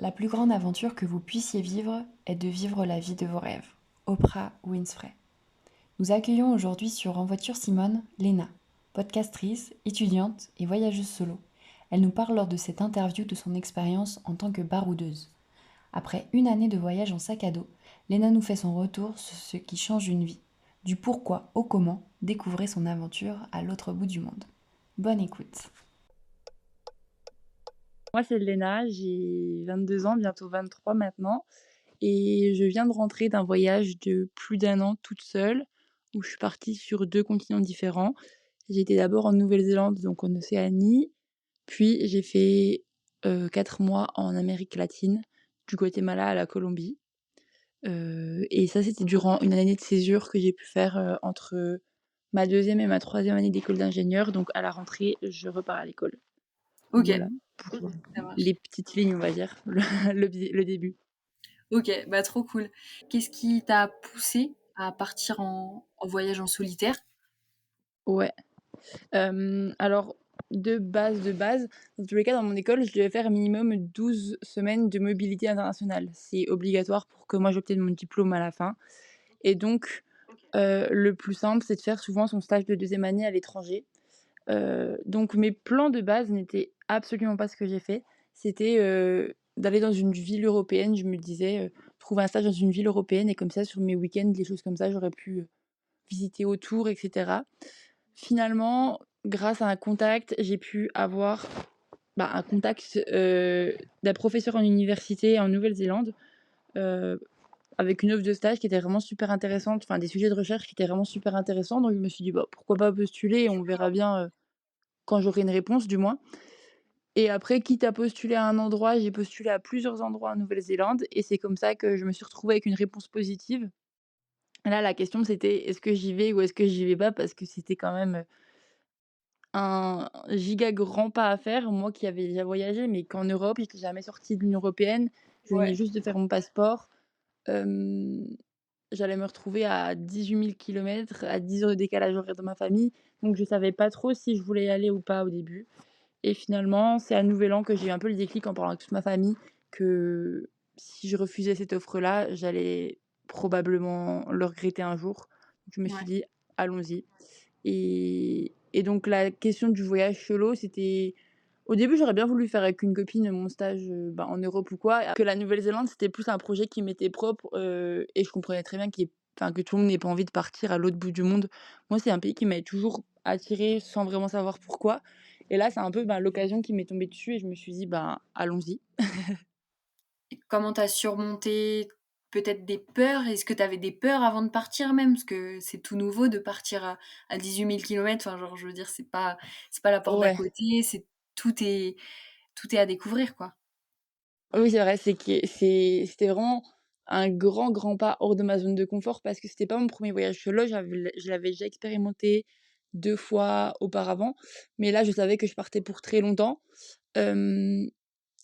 La plus grande aventure que vous puissiez vivre est de vivre la vie de vos rêves. Oprah Winfrey. Nous accueillons aujourd'hui sur En Voiture Simone, Léna, podcastrice, étudiante et voyageuse solo. Elle nous parle lors de cette interview de son expérience en tant que baroudeuse. Après une année de voyage en sac à dos, Léna nous fait son retour sur ce qui change une vie. Du pourquoi au comment, découvrez son aventure à l'autre bout du monde. Bonne écoute. Moi, c'est Léna, j'ai 22 ans, bientôt 23 maintenant et je viens de rentrer d'un voyage de plus d'1 an toute seule, où je suis partie sur 2 continents différents. J'ai été d'abord en Nouvelle-Zélande, donc en Océanie, puis j'ai fait, 4 mois en Amérique latine, du Guatemala à la Colombie, et ça, c'était durant une année de césure que j'ai pu faire, entre ma deuxième et ma troisième année d'école d'ingénieur, donc à la rentrée, je repars à l'école. OK, Voilà pour ça marche. les petites lignes, on va dire, le début. OK, bah, trop cool. Qu'est-ce qui t'a poussé à partir en voyage en solitaire? Ouais, alors de base, dans tous les cas, dans mon école, je devais faire minimum 12 semaines de mobilité internationale. C'est obligatoire pour que moi j'obtienne mon diplôme à la fin et donc le plus simple, c'est de faire souvent son stage de deuxième année à l'étranger. Donc mes plans de base n'étaient absolument pas ce que j'ai fait. C'était, d'aller dans une ville européenne. Je me disais, trouver un stage dans une ville européenne et comme ça sur mes week-ends, des choses comme ça, j'aurais pu, visiter autour et cetera. Finalement, grâce à un contact, j'ai pu avoir, un contact, d'un professeur en université en Nouvelle-Zélande, heu, avec une offre de stage qui était vraiment super intéressante, enfin des sujets de recherche qui étaient vraiment super intéressants. Donc je me suis dit: «Bah, pourquoi pas postuler et on verra bien, quand j'aurai une réponse du moins». Et après, quitte à postuler à un endroit, j'ai postulé à plusieurs endroits en Nouvelle-Zélande et c'est comme ça que je me suis retrouvée avec une réponse positive. Là, la question c'était: «Est-ce que j'y vais ou est-ce que j'y vais pas?» parce que c'était quand même, un giga grand pas à faire. Moi qui avais déjà voyagé, mais qu'en Europe, j'étais jamais sortie de l'Union européenne. Je venais Ouais. juste de faire mon passeport. Hem, J'allais me retrouver à 18 000 kilomètres, à 10 heures de décalage horaire de ma famille, donc je savais pas trop si je voulais y aller ou pas au début. Et finalement, c'est à Nouvel An que j'ai eu un peu le déclic en parlant avec toute ma famille que si je refusais cette offre-là, j'allais probablement le regretter un jour. Je me suis Ouais. dit: «Allons-y». Et donc la question du voyage solo, c'était au début, j'aurais bien voulu faire avec une copine mon stage, en Europe ou quoi. Que la Nouvelle-Zélande, c'était plus un projet qui m'était propre, et je comprenais très bien que tout le monde n'ait pas envie de partir à l'autre bout du monde. Moi, c'est un pays qui m'avait toujours attirée sans vraiment savoir pourquoi et là, c'est un peu, l'occasion qui m'est tombée dessus et je me suis dit: «Ben, allons-y». Et comment t'as surmonté peut-être des peurs? Est-ce que t'avais des peurs avant de partir même? Parce que c'est tout nouveau de partir à 18 000 kilomètres. Enfin, genre, je veux dire, c'est pas la porte d'à Ouais. côté, tout est à découvrir, quoi. Oui, c'est vrai, c'était vraiment un grand, grand pas hors de ma zone de confort parce que c'était pas mon premier voyage solo. Je l'avais déjà expérimenté 2 fois auparavant, mais là, je savais que je partais pour très longtemps. Hem,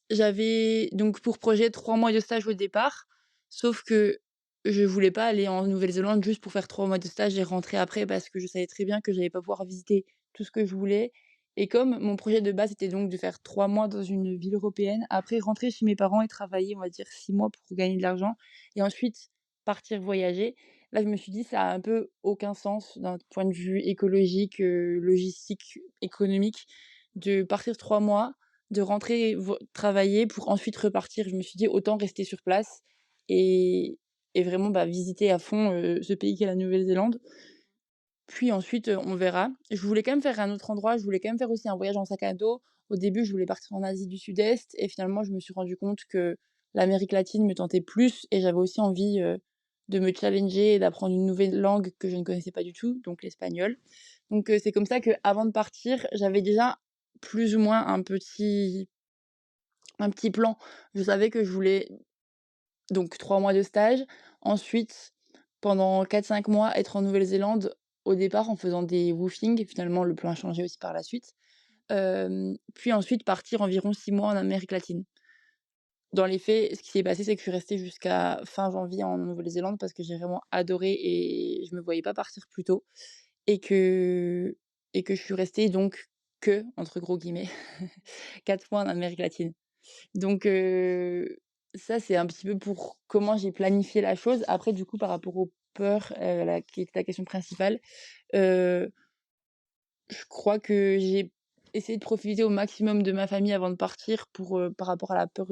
J'avais donc pour projet 3 mois de stage au départ, sauf que je voulais pas aller en Nouvelle-Zélande juste pour faire 3 mois de stage et rentrer après parce que je savais très bien que j'allais pas pouvoir visiter tout ce que je voulais et comme mon projet de base était donc de faire 3 mois dans une ville européenne, après rentrer chez mes parents et travailler, on va dire 6 mois pour gagner de l'argent et ensuite partir voyager. Là, je me suis dit: «Ça a un peu aucun sens d'un point de vue écologique, logistique, économique de partir 3 mois, de rentrer travailler pour ensuite repartir». Je me suis dit: «Autant rester sur place et vraiment, visiter à fond, ce pays qu'est la Nouvelle-Zélande. Puis ensuite, on verra». Je voulais quand même faire un autre endroit, je voulais quand même faire aussi un voyage en sac à dos. Au début, je voulais partir en Asie du Sud-Est et finalement, je me suis rendu compte que l'Amérique latine me tentait plus et j'avais aussi envie, de me challenger et d'apprendre une nouvelle langue que je ne connaissais pas du tout, donc l'espagnol. Donc c'est comme ça qu'avant de partir, j'avais déjà plus ou moins un petit plan. Je savais que je voulais donc 3 mois de stage. Ensuite, pendant 4-5 mois, être en Nouvelle-Zélande, au départ en faisant des woofings. Finalement, le plan a changé aussi par la suite. Puis ensuite partir environ 6 mois en Amérique latine. Dans les faits, ce qui s'est passé, c'est que je suis restée jusqu'à fin janvier en Nouvelle-Zélande parce que j'ai vraiment adoré et je me voyais pas partir plus tôt et que je suis restée donc que, entre gros guillemets, 4 mois en Amérique latine. Donc Ça, c'est un petit peu pour comment j'ai planifié la chose. Après, du coup, par rapport aux peurs, la qui était ta question principale, heu, je crois que j'ai essayé de profiter au maximum de ma famille avant de partir pour, par rapport à la peur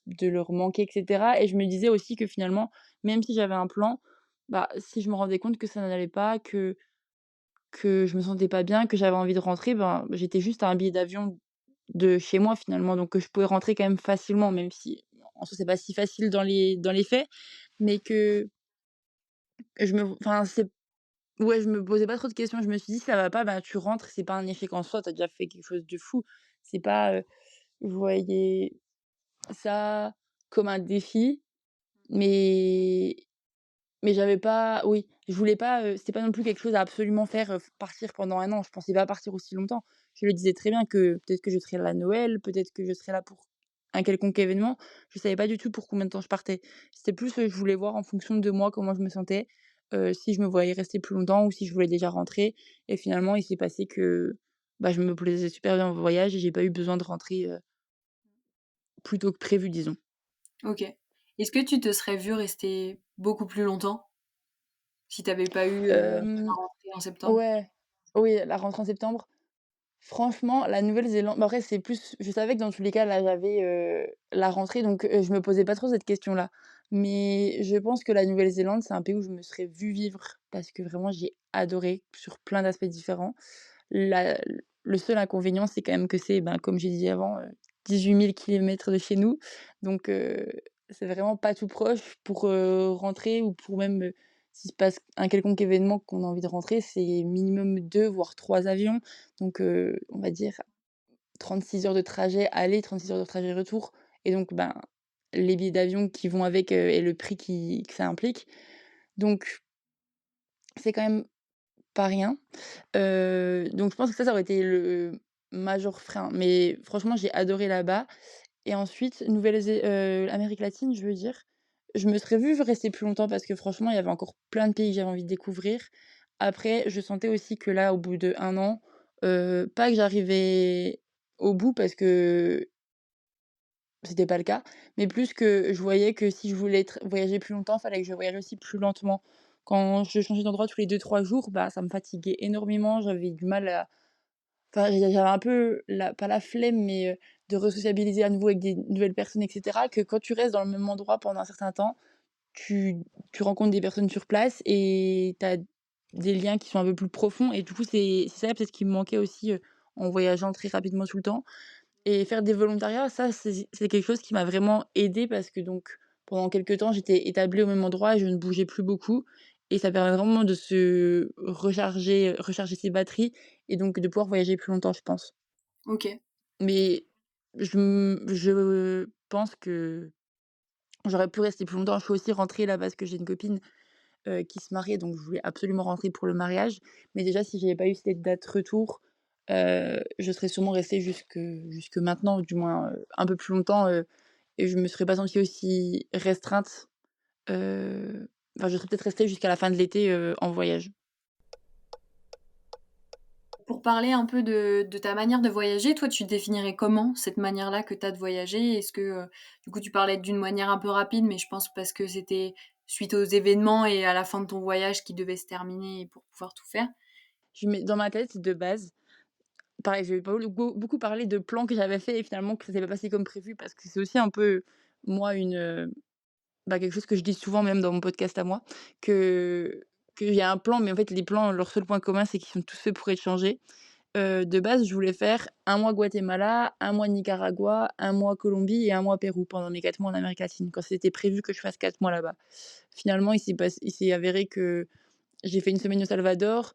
de leur manquer et cetera et je me disais aussi que finalement, même si j'avais un plan, bah, si je me rendais compte que ça n'allait pas, que je me sentais pas bien, que j'avais envie de rentrer, ben, j'étais juste à un billet d'avion de chez moi finalement, donc que je pouvais rentrer quand même facilement, même si en soi c'est pas si facile dans les faits, mais que je me enfin c'est ouais, je me posais pas trop de questions. Je me suis dit: «Ça va pas, ben tu rentres, c'est pas un échec en soi, tu as déjà fait quelque chose de fou». C'est pas, je voyais ça comme un défi, mais j'avais pas oui, je voulais pas, c'était pas non plus quelque chose à absolument faire, partir pendant un an. Je pensais pas partir aussi longtemps. Je le disais très bien que peut-être que je serais là à Noël, peut-être que je serais là pour un quelconque événement. Je savais pas du tout pour combien de temps je partais. C'était plus, je voulais voir en fonction de moi comment je me sentais, si je me voyais rester plus longtemps ou si je voulais déjà rentrer et finalement il s'est passé que, bah, je me plaisais super bien en voyage et j'ai pas eu besoin de rentrer, plus tôt que prévu, disons. OK. Est-ce que tu te serais vue rester beaucoup plus longtemps si tu avais pas eu, la Hem, rentrée en septembre? ouais, oui, la rentrée en septembre. Franchement, la Nouvelle-Zélande bah, après c'est plus je savais que dans tous les cas, là, j'avais, la rentrée donc je me posais pas trop cette question-là. Mais je pense que la Nouvelle-Zélande, c'est un pays où je me serais vue vivre parce que vraiment j'ai adoré sur plein d'aspects différents. La le seul inconvénient, c'est quand même que c'est, ben, comme j'ai dit avant, 18 000 kilomètres de chez nous. Donc c'est vraiment pas tout proche pour, rentrer ou pour même, s'il se passe un quelconque événement qu'on a envie de rentrer, c'est minimum 2 voire 3 avions. Donc on va dire 36 heures de trajet aller, 36 heures de trajet retour et donc ben, les billets d'avion qui vont avec, et le prix que ça implique. Donc c'est quand même pas rien. Donc je pense que ça aurait été le major frein. Mais franchement, j'ai adoré là-bas et ensuite Amérique latine, je veux dire, je me serais vue rester plus longtemps parce que franchement, il y avait encore plein de pays que j'avais envie de découvrir. Après, je sentais aussi que là, au bout d'1 an, pas que j'arrivais au bout parce que c'était pas le cas, mais plus que je voyais que si je voulais voyager plus longtemps, fallait que je voyage aussi plus lentement. Quand je changeais d'endroit tous les 2 3 jours, bah, ça me fatiguait énormément, j'avais du mal à enfin, j'avais un peu la pas la flemme, mais de resociabiliser à nouveau avec des nouvelles personnes et cetera, que quand tu restes dans le même endroit pendant un certain temps, tu tu rencontres des personnes sur place et tu as des liens qui sont un peu plus profonds et du coup, c'est ça peut-être qui me manquait aussi, en voyageant très rapidement tout le temps. Et faire des volontariats, ça, c'est quelque chose qui m'a vraiment aidée parce que donc pendant quelque temps, j'étais établie au même endroit et je ne bougeais plus beaucoup et ça permet vraiment de se recharger ses batteries et donc de pouvoir voyager plus longtemps, je pense. OK. Mais je pense que j'aurais pu rester plus longtemps. Je suis aussi rentrée là parce que j'ai une copine, qui se mariait, donc je voulais absolument rentrer pour le mariage. Mais déjà, si j'avais pas eu cette date retour, je serais sûrement restée jusque maintenant, ou du moins, un peu plus longtemps, et je me serais pas sentie aussi restreinte, enfin, je serais peut-être restée jusqu'à la fin de l'été, en voyage. Pour parler un peu de ta manière de voyager, toi, tu définirais comment cette manière-là que tu as de voyager? Est-ce que, du coup, tu parlais d'une manière un peu rapide, mais je pense parce que c'était suite aux événements et à la fin de ton voyage qui devait se terminer pour pouvoir tout faire? Je mets dans ma tête, de base, pareil, je vais pas beaucoup parler de plans que j'avais faits et finalement que ça s'est pas passé comme prévu parce que c'est aussi un peu, moi, bah, quelque chose que je dis souvent même dans mon podcast à moi, que qu'il y a un plan, mais en fait les plans, leur seul point commun, c'est qu'ils sont tous faits pour être changés. De base, je voulais faire un mois Guatemala, un mois Nicaragua, un mois Colombie et un mois Pérou pendant mes 4 mois en Amérique latine, quand c'était prévu que je fasse 4 mois là-bas. Finalement, il s'est avéré que j'ai fait une semaine au Salvador,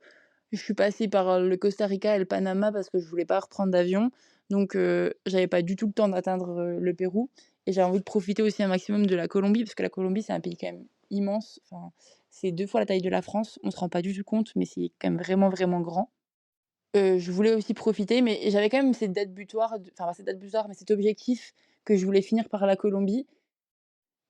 je suis passée par, le Costa Rica et le Panama parce que je voulais pas reprendre d'avion, donc j'avais pas du tout le temps d'atteindre, le Pérou et j'avais envie de profiter aussi un maximum de la Colombie, parce que la Colombie, c'est un pays quand même immense, enfin, c'est 2 fois la taille de la France. On se rend pas du tout compte, mais c'est quand même vraiment, vraiment grand. Je voulais aussi profiter, mais j'avais quand même cette date butoir de enfin, pas cette date butoir, mais cet objectif que je voulais finir par la Colombie.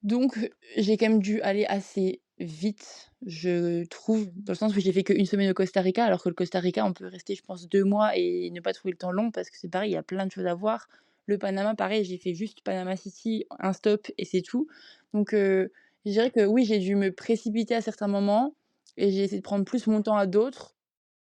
Donc j'ai quand même dû aller assez vite, je trouve, dans le sens où j'ai fait qu'1 semaine au Costa Rica, alors que le Costa Rica, on peut rester, je pense, 2 mois et ne pas trouver le temps long parce que c'est pareil, il y a plein de choses à voir. Le Panama, pareil, j'ai fait juste Panama City, un stop et c'est tout. Donc je dirais que oui, j'ai dû me précipiter à certains moments et j'ai essayé de prendre plus mon temps à d'autres.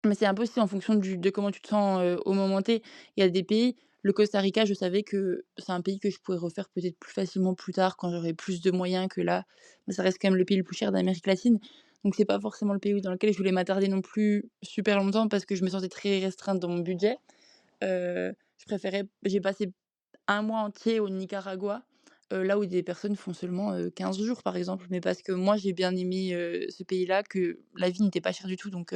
Mais c'est un peu aussi en fonction de comment tu te sens, au moment T. Il y a des pays, le Costa Rica, je savais que c'est un pays que je pourrais refaire peut-être plus facilement plus tard quand j'aurai plus de moyens que là. Mais ça reste quand même le pays le plus cher d'Amérique latine. Donc c'est pas forcément le pays dans lequel je voulais m'attarder non plus super longtemps parce que je me sentais très restreinte dans mon budget. J'ai passé un mois entier au Nicaragua, là où des personnes font seulement, 15 jours par exemple. Mais parce que moi j'ai bien aimé, ce pays-là, que la vie n'était pas chère du tout donc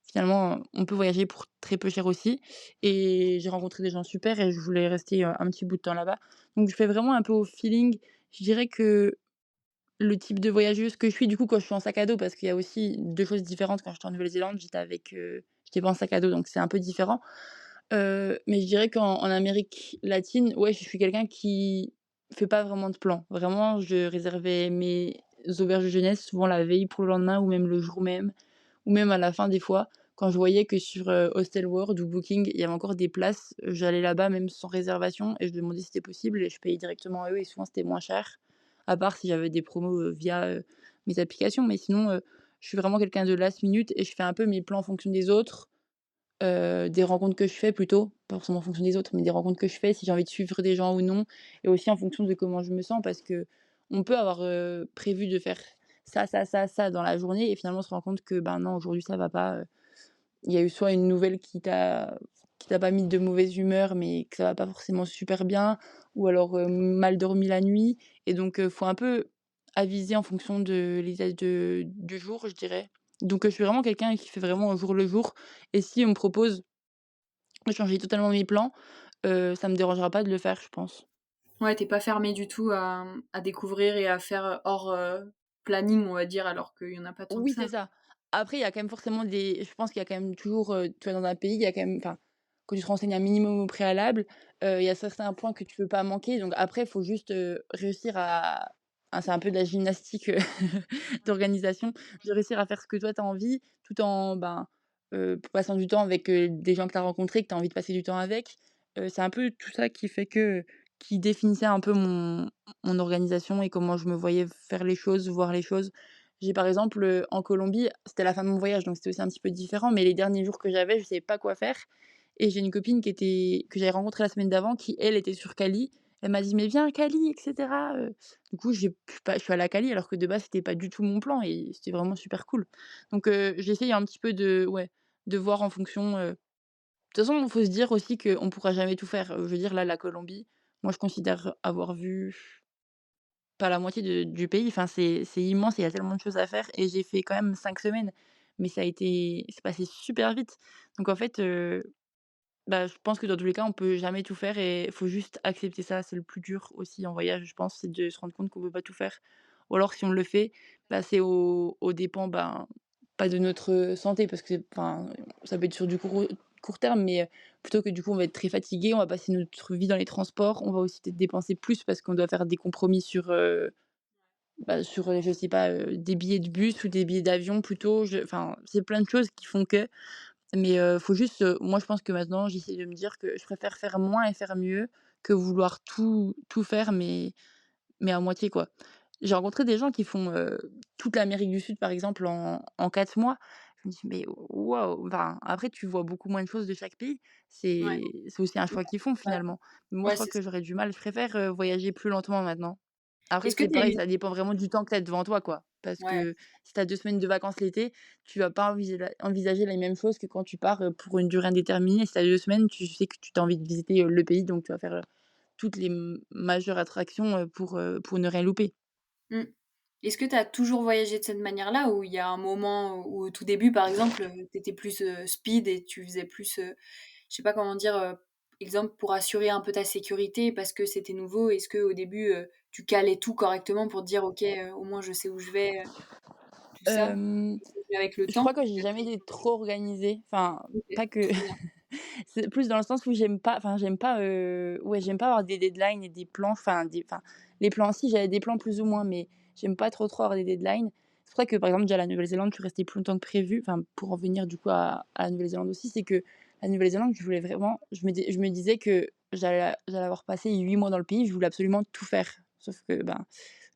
finalement, on peut voyager pour très peu cher aussi et j'ai rencontré des gens super et je voulais rester, un petit bout de temps là-bas. Donc je fais vraiment un peu au feeling. Je dirais que le type de voyageuse que je suis, du coup, quand je suis en sac à dos, parce qu'il y a aussi 2 choses différentes. Quand j'étais en Nouvelle-Zélande, j'étais pas en sac à dos, donc c'est un peu différent. Mais je dirais qu'en Amérique latine, ouais, je suis quelqu'un qui fait pas vraiment de plans. Vraiment, je réservais mes auberges de jeunesse souvent la veille pour le lendemain ou même le jour même. Ou même à la fin des fois, quand je voyais que sur, Hostelworld ou Booking, il y avait encore des places, j'allais là-bas même sans réservation et je demandais si c'était possible et je payais directement à eux et souvent c'était moins cher. À part si j'avais des promos, via, mes applications, mais sinon, je suis vraiment quelqu'un de last minute et je fais un peu mes plans en fonction des autres, des rencontres que je fais plutôt, pas forcément en fonction des autres, mais des rencontres que je fais, si j'ai envie de suivre des gens ou non et aussi en fonction de comment je me sens parce qu'on peut avoir, prévu de faire ça, ça, ça, ça dans la journée et finalement on se rend compte que, ben, non, aujourd'hui ça va pas, il y a eu soit une nouvelle qui t'a pas mis de mauvaise humeur, mais que ça va pas forcément super bien ou alors, mal dormi la nuit et donc faut un peu aviser en fonction de l'état du jour, je dirais. Donc je suis vraiment quelqu'un qui fait vraiment au jour le jour et si on me propose de changer totalement mes plans, ça me dérangera pas de le faire, je pense. Ouais, tu pas fermé du tout à découvrir et à faire, hors, planning, on va dire, alors qu'il y en a pas tant que Oui, ça. c'est ça. Après, il y a quand même forcément je pense qu'il y a quand même toujours, tu vois, dans un pays, il y a quand même enfin, quand tu te renseignes un minimum au préalable, il y a certains points que tu peux pas manquer. Donc après, il faut juste, réussir c'est un peu de la gymnastique, d'organisation, de réussir à faire ce que toi tu as envie, tout en, ben, passant du temps avec, des gens que tu as rencontrés, que tu as envie de passer du temps avec. C'est un peu tout ça qui définissait un peu mon organisation et comment je me voyais faire les choses, voir les choses. J'ai par exemple, en Colombie, c'était la fin de mon voyage, donc c'était aussi un petit peu différent, mais les derniers jours que j'avais, je savais pas quoi faire et j'ai une copine que j'avais rencontrée la semaine d'avant qui, elle, était sur Cali. Elle m'a dit: «Mais viens à Cali et cetera». Du coup, je suis allée à Cali alors que de base, c'était pas du tout mon plan et c'était vraiment super cool. Donc j'essaye un petit peu de voir en fonction, de toute façon, il faut se dire aussi qu'on pourra jamais tout faire. Je veux dire là, la Colombie, moi je considère avoir vu pas la moitié du pays, enfin c'est immense, il y a tellement de choses à faire et j'ai fait quand même 5 semaines, mais c'est passé super vite. Donc en fait, bah, je pense que dans tous les cas, on peut jamais tout faire et faut juste accepter ça. C'est le plus dur aussi en voyage, je pense, c'est de se rendre compte qu'on peut pas tout faire. Ou alors si on le fait, bah, c'est aux dépens, ben, pas de notre santé parce que enfin, ça peut être sur du court terme, mais plutôt que du coup, on va être très fatigué, on va passer notre vie dans les transports, on va aussi peut-être dépenser plus parce qu'on doit faire des compromis sur, sur, je sais pas, des billets de bus ou des billets d'avion plutôt, enfin, c'est plein de choses qui font que mais faut juste, moi je pense que maintenant j'essaie de me dire que je préfère faire moins et faire mieux que vouloir tout faire mais à moitié quoi. J'ai rencontré des gens qui font, toute l'Amérique du Sud par exemple en 4 mois. Je me dis: «Mais waouh!» Enfin, après tu vois beaucoup moins de choses de chaque pays. Ouais. C'est aussi un choix qu'ils font Ouais. finalement. Mais moi je Ouais, crois c'est que ça. j'aurais du mal. Je préfère, voyager plus lentement maintenant. Après Est-ce que c'est tu as pareil, une ça dépend vraiment du temps que tu as devant toi, quoi. Parce ouais. que si tu as 2 semaines de vacances l'été, tu vas pas envisager les mêmes choses que quand tu pars, pour une durée indéterminée. Si tu as 2 semaines, tu sais que tu as envie de visiter, le pays, donc tu vas faire, toutes les majeures attractions, pour ne rien louper. Mmh. Est-ce que tu as toujours voyagé de cette manière-là ou il y a un moment où au tout début, par exemple, tu étais plus, speed et tu faisais plus, je sais pas comment dire, exemple pour assurer un peu ta sécurité parce que c'était nouveau, est-ce qu'au début, tu calais tout correctement pour te dire: «OK, au moins je sais où je vais», tout ça? Hem, C'est venu avec le je temps? crois que j'ai jamais été trop organisée, enfin, OK, pas que trop bien. c'est plus dans le sens où j'aime pas, ouais, j'aime pas avoir des deadlines et des plans, les plans si, j'avais des plans plus ou moins, mais j'aime pas trop avoir des deadlines. C'est pour ça que, par exemple, déjà à la Nouvelle-Zélande, je suis restée plus longtemps que prévu, enfin, pour en venir du coup à la Nouvelle-Zélande aussi, c'est que la Nouvelle-Zélande, je voulais vraiment je me disais que j'allais avoir passé 8 mois dans le pays, je voulais absolument tout faire. Sauf que, ben,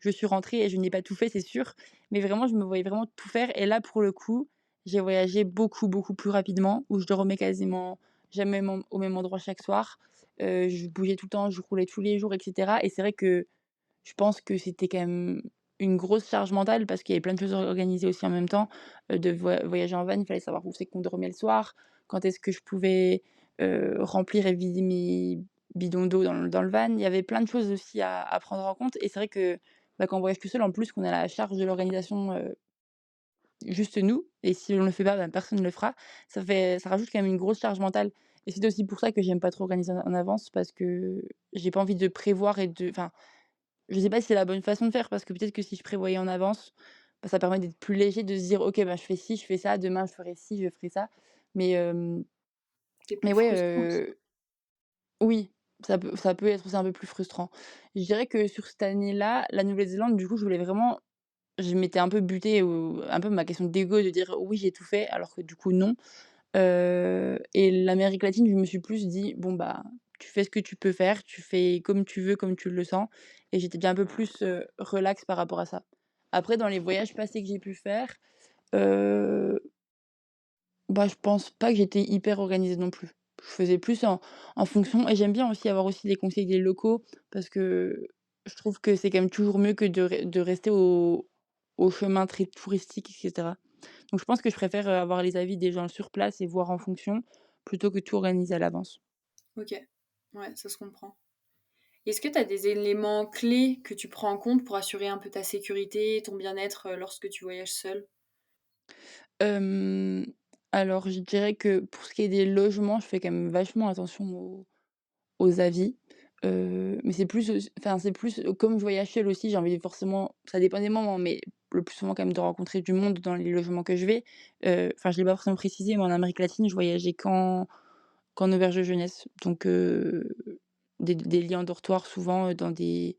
je suis rentrée et je n'ai pas tout fait, c'est sûr, mais vraiment, je me voyais vraiment tout faire et là, pour le coup, j'ai voyagé beaucoup, beaucoup plus rapidement, où je dormais quasiment jamais au même endroit chaque soir. Je bougeais tout le temps, je roulais tous les jours et cetera et c'est vrai que je pense que c'était quand même une grosse charge mentale parce qu'il y avait plein de choses à organiser aussi en même temps, de voyager en van, il fallait savoir où c'est qu'on dormait le soir, quand est-ce que je pouvais, remplir et vider mes bidons d'eau dans le van. Il y avait plein de choses aussi à prendre en compte et c'est vrai que, bah, quand on voyage tout seul, en plus qu'on a la charge de l'organisation, juste nous et si on ne le fait pas, ben, personne ne le fera. Ça rajoute quand même une grosse charge mentale et c'est aussi pour ça que j'aime pas trop organiser en avance parce que j'ai pas envie de prévoir et de enfin, je sais pas si c'est la bonne façon de faire parce que peut-être que si je prévoyais en avance, bah, ça permet d'être plus léger, de se dire: «OK, bah, je fais ci, je fais ça, demain je ferai ci, je ferai ça». Mais C'est plus mais ouais, frustrant aussi. oui, ça peut être aussi un peu plus frustrant. Je dirais que sur cette année-là, la Nouvelle-Zélande, du coup, je m'étais un peu butée au un peu ma question d'ego de dire: «Oui, j'ai tout fait», alors que du coup non. Et l'Amérique latine, je me suis plus dit: «Bon, bah, tu fais ce que tu peux faire, tu fais comme tu veux, comme tu le sens» et j'étais bien un peu plus, relax par rapport à ça. Après dans les voyages passés que j'ai pu faire, heu, bah, je pense pas que j'étais hyper organisée non plus. Je faisais plus en fonction et j'aime bien aussi avoir aussi des conseils des locaux parce que je trouve que c'est quand même toujours mieux que de rester au chemin très touristique et cetera. Donc je pense que je préfère, avoir les avis des gens sur place et voir en fonction, plutôt que tout organiser à l'avance. OK. Ouais, ça se comprend. Est-ce que tu as des éléments clés que tu prends en compte pour assurer un peu ta sécurité et ton bien-être, lorsque tu voyages seul? Hem, alors je dirais que pour ce qui est des logements, je fais quand même vachement attention aux avis, mais c'est plus c'est plus comme je voyage seule aussi, j'ai envie forcément ça dépend des moments, mais le plus souvent quand même de rencontrer du monde dans les logements que je vais. Enfin je l'ai pas forcément précisé, mais en Amérique latine, je voyageais qu'en auberge de jeunesse, donc des lits en dortoir souvent, dans des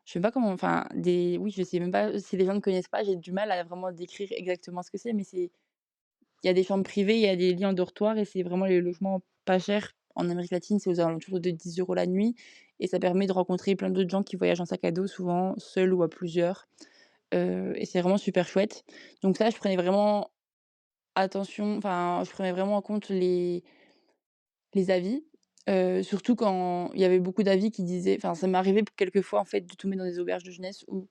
je sais pas comment enfin des oui, je sais même pas si les gens ne connaissent pas, j'ai du mal à vraiment décrire exactement ce que c'est, mais c'est il y a des chambres privées, il y a des lits en dortoir et c'est vraiment les logements pas chers. En Amérique latine, c'est aux alentours de 10 € la nuit et ça permet de rencontrer plein d'autres gens qui voyagent en sac à dos, souvent seuls ou à plusieurs, et c'est vraiment super chouette. Donc ça, je prenais vraiment je prenais vraiment en compte les avis, surtout quand il y avait beaucoup d'avis qui disaient enfin, ça m'est arrivé quelques fois, en fait, de tomber dans des auberges de jeunesse où,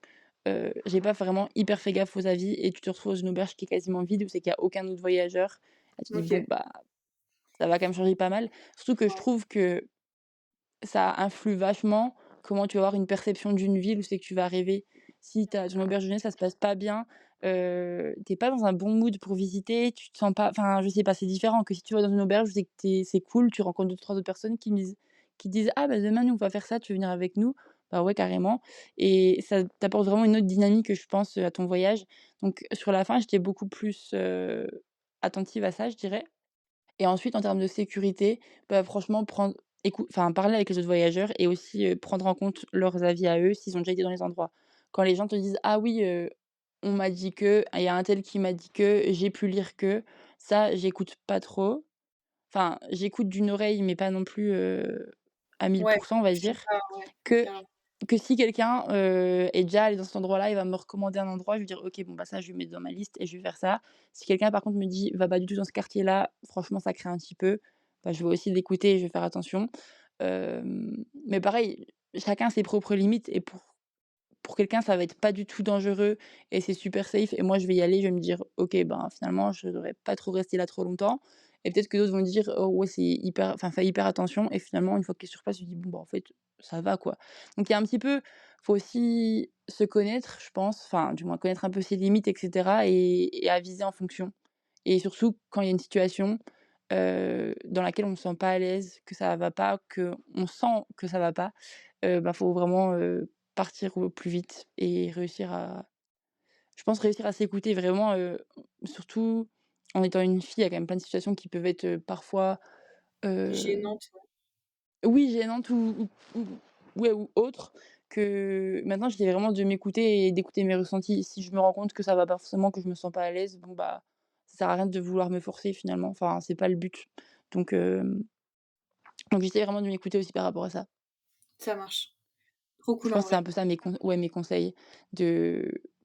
j'ai pas vraiment hyper fait gaffe aux avis et tu te retrouves dans une auberge qui est quasiment vide, où c'est qu'il y a aucun autre voyageur. Et tu te dis: «Bon, OK. bah, ça va quand même changer pas mal». Surtout que je Ouais. trouve que ça influe vachement comment tu vas avoir une perception d'une ville où c'est que tu vas arriver. Si tu as ton auberge de jeunesse, ça se passe pas bien, tu pas dans un bon mood pour visiter, tu te sens pas enfin, je sais pas, c'est différent que si tu vas dans une auberge où c'est que c'est cool, tu rencontres 2-3 autres personnes qui disent: «Ah bah, demain nous on va faire ça, tu veux venir avec nous?» Bah, ouais carrément et ça t'apporte vraiment une autre dynamique, je pense, à ton voyage. Donc sur la fin, j'étais beaucoup plus, attentive à ça, je dirais. Et ensuite, en termes de sécurité, bah, franchement, parler avec les autres voyageurs et aussi, prendre en compte leurs avis à eux, s'ils ont déjà été dans les endroits. Quand les gens te disent: «Ah oui, on m'a dit que, il y a un tel qui m'a dit que, j'ai pu lire que», ça, j'écoute pas trop. Enfin, j'écoute d'une oreille, mais pas non plus, à mille Ouais, pour cent, on va tu fais dire. pas ouais, Que carrément. que si quelqu'un, est déjà allé dans cet endroit-là, il va me recommander un endroit, je vais dire: «OK, bon, bah, ça, je vais mettre dans ma liste et je vais faire ça». Si quelqu'un, par contre, me dit: «Va pas du tout dans ce quartier-là, franchement, ça craint un petit peu», bah, je vais aussi l'écouter et je vais faire attention. Mais pareil, chacun a ses propres limites et pour quelqu'un, ça va être pas du tout dangereux et c'est super safe et moi, je vais y aller, je vais me dire: «OK, ben, finalement, je devrais pas trop rester là trop longtemps» et peut-être que d'autres vont dire: «Oh ouais, c'est hyper enfin, fais hyper attention» et finalement, une fois que tu es sur place, tu te dis: «Bon, bah, en fait, ça va, quoi». Donc il y a un petit peu faut aussi se connaître, je pense, enfin, du moins connaître un peu ses limites et cetera et aviser en fonction et surtout quand il y a une situation, dans laquelle on ne se sent pas à l'aise, que ça va pas, qu'on sent que ça va pas, bah, faut vraiment, partir au plus vite et réussir à s'écouter vraiment, surtout en étant une fille, il y a quand même plein de situations qui peuvent être, parfois, heu, Gênante, ouais. oui gênantes ou ouais ou autres, que maintenant j'essaie vraiment de m'écouter et d'écouter mes ressentis. Si je me rends compte que ça va pas forcément, que je me sens pas à l'aise, bon, bah, ça sert à rien de vouloir me forcer finalement, enfin, c'est pas le but. Donc Donc j'essaie vraiment de m'écouter aussi par rapport à ça. Ça marche. Trop Je cool en pense que c'est un vrai. peu ça mes conseils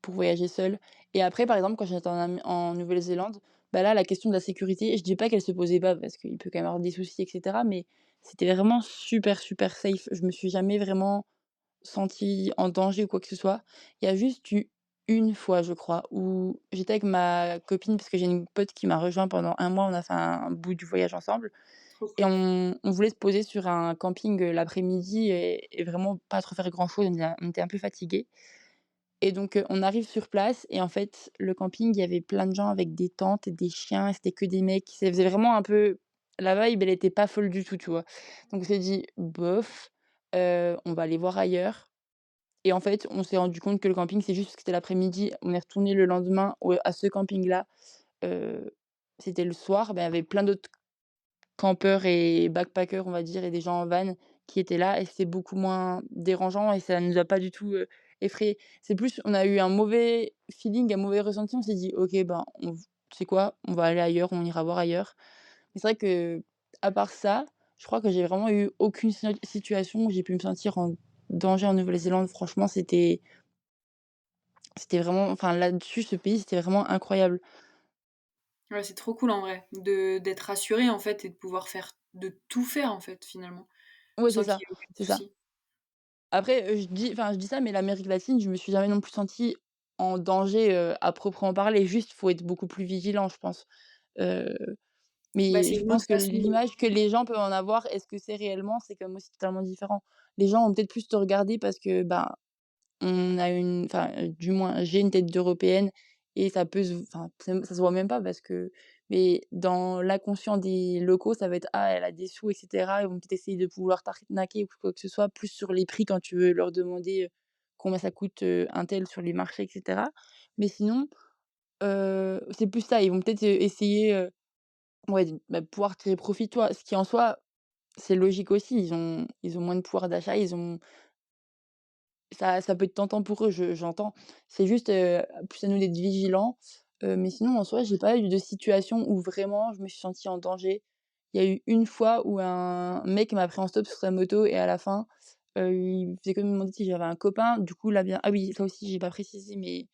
pour voyager seule. Et après, par exemple, quand j'étais en Nouvelle-Zélande, bah, là, la question de la sécurité, je dis pas qu'elle se posait pas parce qu'il peut quand même avoir des soucis et cetera, mais c'était vraiment super, super safe. Je me suis jamais vraiment sentie en danger ou quoi que ce soit. Il y a juste eu une fois, je crois, où j'étais avec ma copine parce que j'ai une pote qui m'a rejoint pendant 1 mois, on a fait un bout du voyage ensemble Trop et cool. on voulait se poser sur un camping, l'après-midi et vraiment pas trop faire grand chose, on était un peu fatigués et donc on arrive sur place et en fait, le camping, il y avait plein de gens avec des tentes et des chiens, c'était que des mecs. Ça faisait vraiment un peu la vibe, elle était pas folle du tout, tu vois? Donc on s'est dit: «Bof, on va aller voir ailleurs» et en fait, on s'est rendu compte que le camping, c'est juste parce que c'était l'après-midi. On est retourné le lendemain à ce camping-là, heu, c'était le soir, bah, il y avait plein d'autres campeurs et backpackers, on va dire et des gens en van qui étaient là et c'était beaucoup moins dérangeant et ça nous a pas du tout, effrayés. C'est plus on a eu un mauvais feeling, un mauvais ressenti, on s'est dit: «OK, ben, tu sais quoi? On va aller ailleurs, on ira voir ailleurs». Mais c'est vrai qu'à part ça, je crois que j'ai vraiment eu aucune situation où j'ai pu me sentir en danger en Nouvelle-Zélande. Franchement, c'était vraiment enfin là-dessus, ce pays, c'était vraiment incroyable. Ouais, c'est trop cool en vrai de d'être rassuré en fait et de pouvoir de tout faire en fait finalement, Ouais, c'est sans ça, qu'il y ait aucun c'est ça. souci. Après, je dis ça, mais l'Amérique latine, je me suis jamais non plus sentie en danger, à proprement parler. Juste, faut être beaucoup plus vigilant, je pense. Heu, Bah, mais c'est je une autre pense que façon de l'image que les gens peuvent en avoir, est-ce que c'est réellement? C'est quand même aussi totalement différent. Les gens vont peut-être plus te regarder parce que, ben, on a du moins, j'ai une tête d'européenne et ça peut se enfin, ça se voit même pas parce que mais dans l'inconscient des locaux, ça va être: «Ah, elle a des sous» et cetera. Ils vont peut-être essayer de pouvoir t'arnaquer ou quoi que ce soit, plus sur les prix quand tu veux leur demander, combien ça coûte, un tel sur les marchés et cetera. Mais sinon, c'est plus ça, ils vont peut-être, essayer, ouais, pouvoir tirer profit de toi. Ce qui en soi, c'est logique aussi, ils ont moins de pouvoir d'achat, ils ont ça peut être tentant pour eux, j'entends. C'est juste, plus à nous d'être vigilants, mais sinon en soi, j'ai pas eu de situation où vraiment je me suis sentie en danger. Il y a eu une fois où un mec m'a pris en stop sur sa moto et à la fin, il faisait que me demander si j'avais un copain. Du coup, là vient ah oui, ça aussi j'ai pas précisé, mais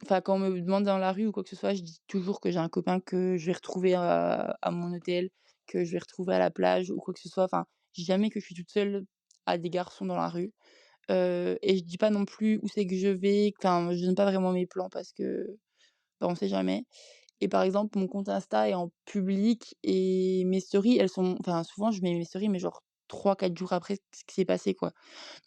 enfin quand on me demande dans la rue ou quoi que ce soit, je dis toujours que j'ai un copain que je vais retrouver, à mon hôtel, que je vais retrouver à la plage ou quoi que ce soit. Enfin, je dis jamais que je suis toute seule à des garçons dans la rue. Et je dis pas non plus où c'est que je vais, enfin, je donne pas vraiment mes plans parce que, bah, on sait jamais. Et par exemple, mon compte Insta est en public et mes stories, elles sont enfin, souvent, je mets mes stories, mais genre 3-4 jours après ce qui s'est passé, quoi.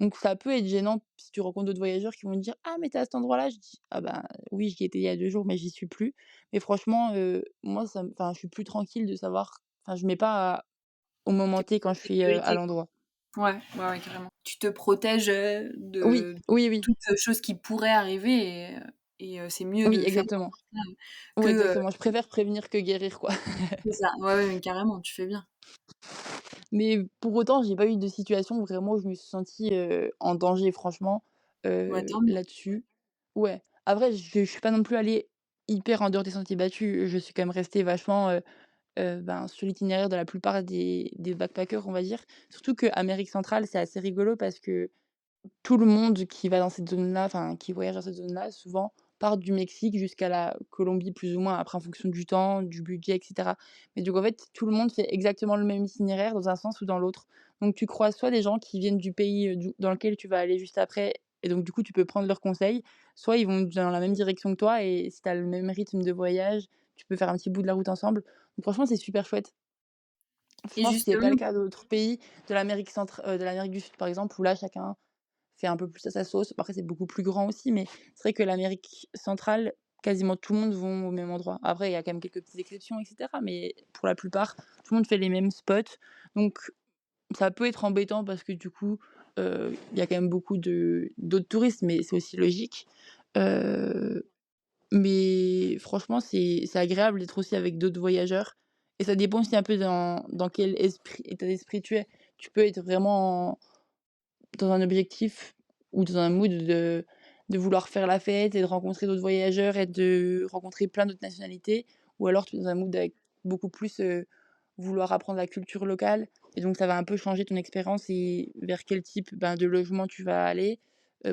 Donc ça peut être gênant si tu rencontres d'autres voyageurs qui vont te dire: «Ah, mais tu es à cet endroit-là?» Je dis: «Ah bah, oui, j'y étais il y a 2 jours, mais j'y suis plus». Mais franchement, moi, je suis plus tranquille de savoir enfin, je mets pas au moment tu T en quand je suis, à sécurité quoi. l'endroit. Ouais, ouais, ouais, carrément. Tu te protèges, Oui, de oui, oui, toute, chose qui pourrait arriver c'est mieux oui, de faire ça exactement. que, Ouais, exactement. Je préfère prévenir que guérir, quoi. c'est ça. Ouais, ouais, mais carrément, tu fais bien. Mais pour autant, j'ai pas eu de situation vraiment où je me suis sentie, en danger franchement, Ouais, tant mieux. là-dessus. Ouais. Après, je suis pas non plus allée hyper en dehors des sentiers battus. Je suis quand même restée vachement, ben, sur l'itinéraire de la plupart des backpackers, on va dire. Surtout qu'Amérique centrale, c'est assez rigolo parce que tout le monde qui va dans cette zone-là, enfin qui voyage dans cette zone-là, souvent part du Mexique jusqu'à la Colombie plus ou moins, après en fonction du temps, du budget et cetera. Mais donc en fait, tout le monde fait exactement le même itinéraire dans un sens ou dans l'autre. Donc tu croises soit des gens qui viennent du pays, dans lequel tu vas aller juste après et donc du coup tu peux prendre leurs conseils, soit ils vont dans la même direction que toi et si tu as le même rythme de voyage, tu peux faire un petit bout de la route ensemble. Donc franchement, c'est super chouette. Je Et pense que c'est pas le justement cas d'autres pays de l'Amérique du Sud par exemple, où là chacun fait un peu plus à sa sauce. Après, c'est beaucoup plus grand aussi, mais c'est vrai que l'Amérique centrale, quasiment tout le monde vont au même endroit. Après, il y a quand même quelques petites exceptions, et cetera, mais pour la plupart, tout le monde fait les mêmes spots. Donc ça peut être embêtant parce que du coup, il y a quand même beaucoup de d'autres touristes, mais c'est aussi logique. Heu, mais franchement, c'est agréable d'être aussi avec d'autres voyageurs et ça dépend aussi un peu dans quel état d'esprit tu es. Tu peux être vraiment dans un objectif ou dans un mood de vouloir faire la fête et de rencontrer d'autres voyageurs et de rencontrer plein d'autres nationalités ou alors tu es dans un mood avec beaucoup plus, vouloir apprendre la culture locale et donc ça va un peu changer ton expérience et vers quel type, ben, de logement tu vas aller.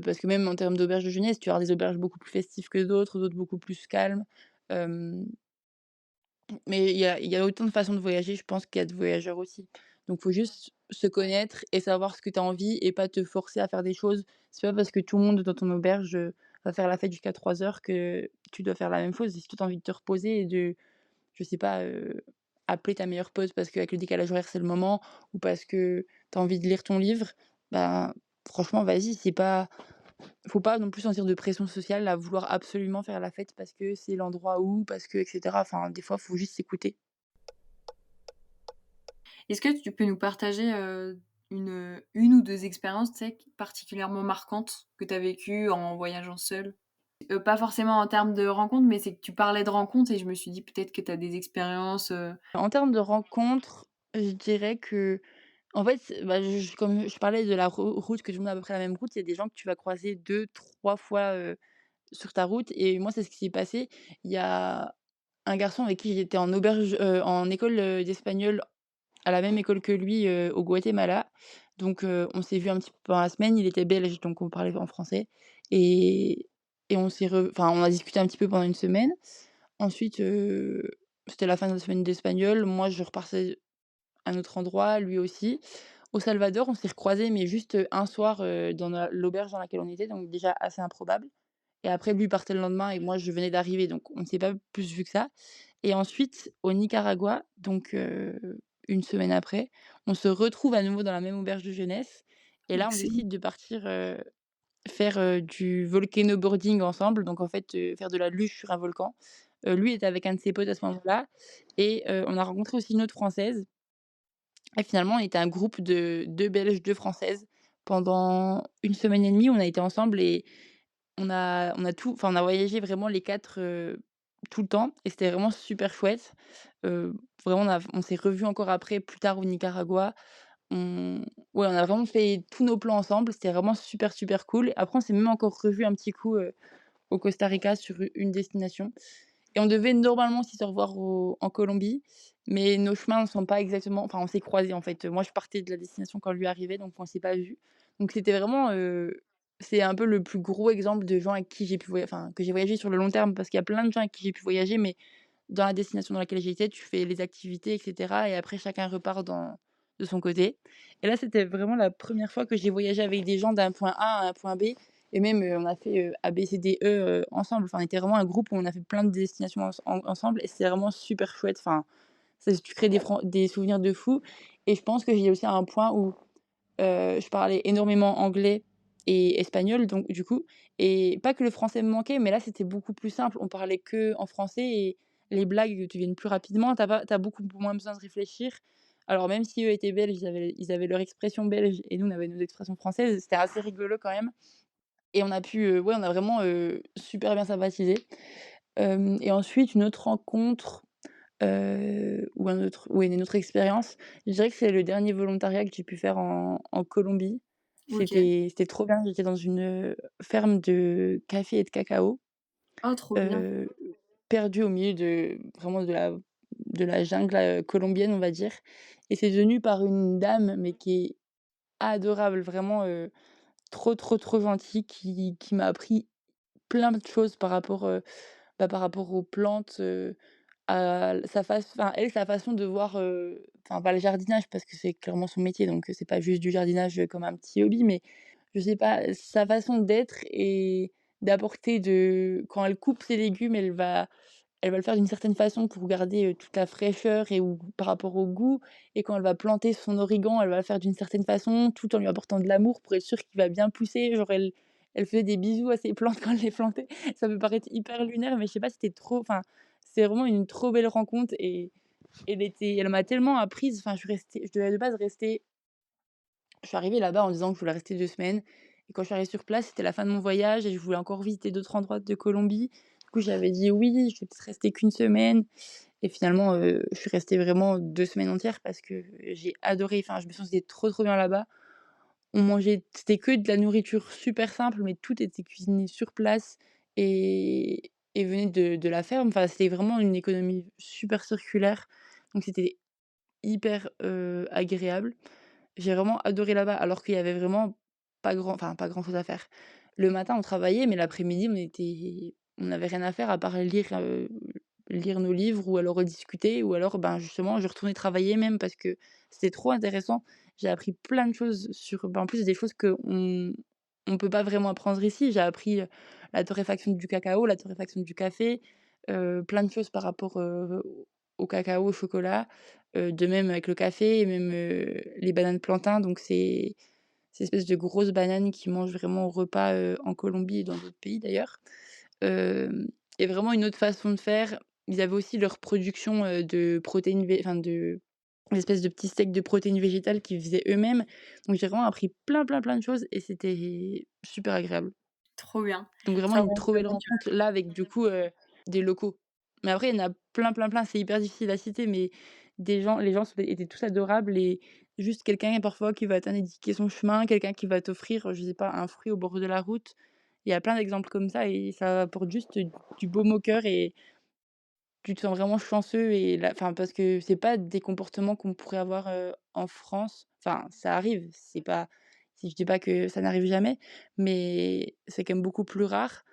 Parce que même en termes d'auberges de jeunesse, tu vas avoir des auberges beaucoup plus festives que d'autres beaucoup plus calmes. Hem mais il y a autant de façons de voyager, je pense qu'il y a de voyageurs aussi. Donc faut juste se connaître et savoir ce que tu as envie et pas te forcer à faire des choses. C'est pas parce que tout le monde dans ton auberge, va faire la fête jusqu'à 3 heures que tu dois faire la même chose. Et si toi tu as envie de te reposer et de, je sais pas, appeler ta meilleure pote parce qu'avec le décalage horaire, c'est le moment ou parce que tu as envie de lire ton livre, ben, franchement, vas-y, c'est pas faut pas non plus sentir de pression sociale à vouloir absolument faire la fête parce que c'est l'endroit où, parce que et cetera. Enfin, des fois, faut juste s'écouter. Est-ce que tu peux nous partager, une ou 2 expériences, tu sais, particulièrement marquantes que tu as vécues en voyageant seule? Pas forcément en termes de rencontres, mais c'est que tu parlais de rencontres et je me suis dit peut-être que tu as des expériences, En termes de rencontres, je dirais que en fait, bah, comme je parlais de la route que tout le monde a à peu près la même route, il y a des gens que tu vas croiser 2 3 fois, sur ta route et moi, c'est ce qui s'est passé. Il y a un garçon avec qui j'étais en auberge, en école, d'espagnol à la même école que lui, au Guatemala. Donc on s'est vu un petit peu pendant la semaine. Il était belge, donc on parlait en français et on a discuté un petit peu pendant une semaine. Ensuite, c'était la fin de la semaine d'espagnol. Moi, je repartais à un autre endroit, lui aussi. Au Salvador, on s'est recroisés, mais juste, un soir, dans l'auberge dans laquelle on était, donc déjà assez improbable. Et après, lui partait le lendemain et moi, je venais d'arriver, donc on ne s'est pas plus vu que ça. Et ensuite, au Nicaragua, donc 1 semaine après, on se retrouve à nouveau dans la même auberge de jeunesse et là, on excellent. décide de partir, faire, du volcano boarding ensemble, donc en fait, faire de la luge sur un volcan. Lui était avec un de ses potes à ce moment-là et on a rencontré aussi une autre Française et finalement, on était un groupe de 2 Belges, 2 Françaises. Pendant 1 semaine et demie, on a été ensemble et on a voyagé vraiment les 4 tout le temps et c'était vraiment super chouette. Heu, Vraiment on s'est revus encore après, plus tard au Nicaragua. On Ouais, on a vraiment fait tous nos plans ensemble, c'était vraiment super, super cool. Après on s'est même encore revus un petit coup, au Costa Rica sur une destination. Et on devait normalement aussi se revoir en Colombie, mais nos chemins ne sont pas exactement, enfin, on s'est croisés, en fait. Moi, je partais de la destination quand lui arrivait, donc on s'est pas vus. Donc c'était vraiment, c'est un peu le plus gros exemple de gens avec qui j'ai pu enfin, que j'ai voyagé sur le long terme, parce qu'il y a plein de gens avec qui j'ai pu voyager, mais dans la destination dans laquelle j'étais, tu fais les activités et cetera et après chacun repart de son côté. Et là, c'était vraiment la première fois que j'ai voyagé avec des gens d'un point A à un point B et même, on a fait, A, B, C, D, E, ensemble. Enfin, on était vraiment un groupe où on a fait plein de destinations ensemble et c'était vraiment super chouette. Enfin, ça tu crées des souvenirs de fou et je pense que j'ai aussi un point où je parlais énormément anglais et espagnol donc du coup et pas que le français me manquait, mais là, c'était beaucoup plus simple. On parlait que en français et les blagues te viennent plus rapidement. T'as beaucoup moins besoin de réfléchir. Alors même si eux étaient belges, ils avaient leur expression belge et nous, on avait nos expressions françaises. C'était assez rigolo quand même et on a pu, ouais, on a vraiment, super bien sympathisé. Et ensuite une autre rencontre, ou une autre expérience, je dirais que c'est le dernier volontariat que j'ai pu faire en Colombie. OK. C'était trop bien, j'étais dans une, ferme de café et de cacao, Oh trop bien. heu, perdue au milieu de la jungle, colombienne, on va dire et c'est tenu par une dame, mais qui est adorable, vraiment, trop, trop, trop gentille, qui m'a appris plein de choses par rapport aux plantes, à sa façon de voir, enfin pas le jardinage parce que c'est clairement son métier donc c'est pas juste du jardinage, comme un petit hobby, mais je sais pas, sa façon d'être et d'apporter de quand elle coupe ses légumes, elle va le faire d'une certaine façon pour garder, toute la fraîcheur et ou par rapport au goût et quand elle va planter son origan, elle va le faire d'une certaine façon, tout en lui apportant de l'amour pour être sûre qu'il va bien pousser. Genre elle faisait des bisous à ses plantes quand elle les plantait. Ça peut paraître hyper lunaire, mais je sais pas, c'était trop enfin, c'est vraiment une trop belle rencontre et elle m'a tellement apprise. Enfin, je devais de base rester je suis arrivée là-bas en disant que je voulais rester 2 semaines et quand je suis arrivée sur place, c'était la fin de mon voyage et je voulais encore visiter d'autres endroits de Colombie. Du coup, j'avais dit: «Oui, je vais peut-être rester qu'une semaine» et finalement, je suis restée vraiment 2 semaines entières parce que j'ai adoré. Enfin, je me sentais trop, trop bien là-bas. On mangeait C'était que de la nourriture super simple, mais tout était cuisiné sur place et venait de la ferme. Enfin, c'était vraiment une économie super circulaire. Donc c'était hyper, agréable. J'ai vraiment adoré là-bas, alors qu'il y avait vraiment pas grand-chose à faire. Le matin, on travaillait, mais l'après-midi, on n'avait rien à faire à part lire nos livres ou alors rediscuter ou alors, ben, justement, je retournais travailler même parce que c'était trop intéressant. J'ai appris plein de choses en plus des choses qu'on peut pas vraiment apprendre ici. J'ai appris, la torréfaction du cacao, la torréfaction du café, plein de choses par rapport, au cacao, au chocolat, de même avec le café et même, les bananes plantains donc ces espèces de grosses bananes qu'ils mangent vraiment au repas, en Colombie et dans d'autres pays d'ailleurs. Hem et vraiment une autre façon de faire, ils avaient aussi leur production, de protéines de l'espèce de petits steaks de protéines végétales qu'ils faisaient eux-mêmes. Donc j'ai vraiment appris plein de choses et c'était super agréable. Trop bien. Donc vraiment Ça une rend trop belle vraiment rencontre là avec du coup, des locaux. Mais après il y en a plein, c'est hyper difficile à citer mais les gens étaient tous adorables et juste quelqu'un parfois qui va t'indiquer son chemin, quelqu'un qui va t'offrir, je sais pas, un fruit au bord de la route. Il y a plein d'exemples comme ça et ça apporte juste du baume au cœur et tu te sens vraiment chanceux et là parce que c'est pas des comportements qu'on pourrait avoir, en France. Enfin, ça arrive, c'est pas si je dis pas que ça n'arrive jamais, mais c'est quand même beaucoup plus rare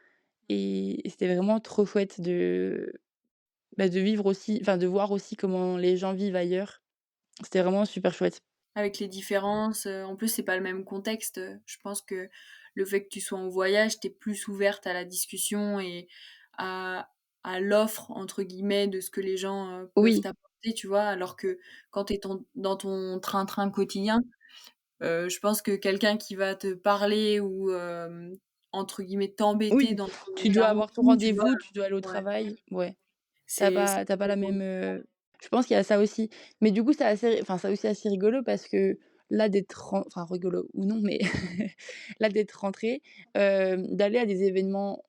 et c'était vraiment trop chouette de vivre aussi de voir aussi comment les gens vivent ailleurs. C'était vraiment super chouette. avec les différences, en plus c'est pas le même contexte, je pense que le fait que tu sois en voyage, tu es plus ouverte à la discussion et à «l'offre» entre guillemets de ce que les gens, peuvent Oui, t'apporter, tu vois? Alors que quand tu es dans ton train-train quotidien, je pense que quelqu'un qui va te parler ou, entre guillemets «t'embêter» oui, dans tu ta dois avoir ton routine, tu vois? rendez-vous, tu dois aller au Ouais, travail, ouais. c'est Tu pas la complètement même, différent. je pense qu'il y a ça aussi. Mais du coup, c'est aussi assez rigolo parce que là, rigolo ou non, mais là, d'être rentrée, d'aller à des événements,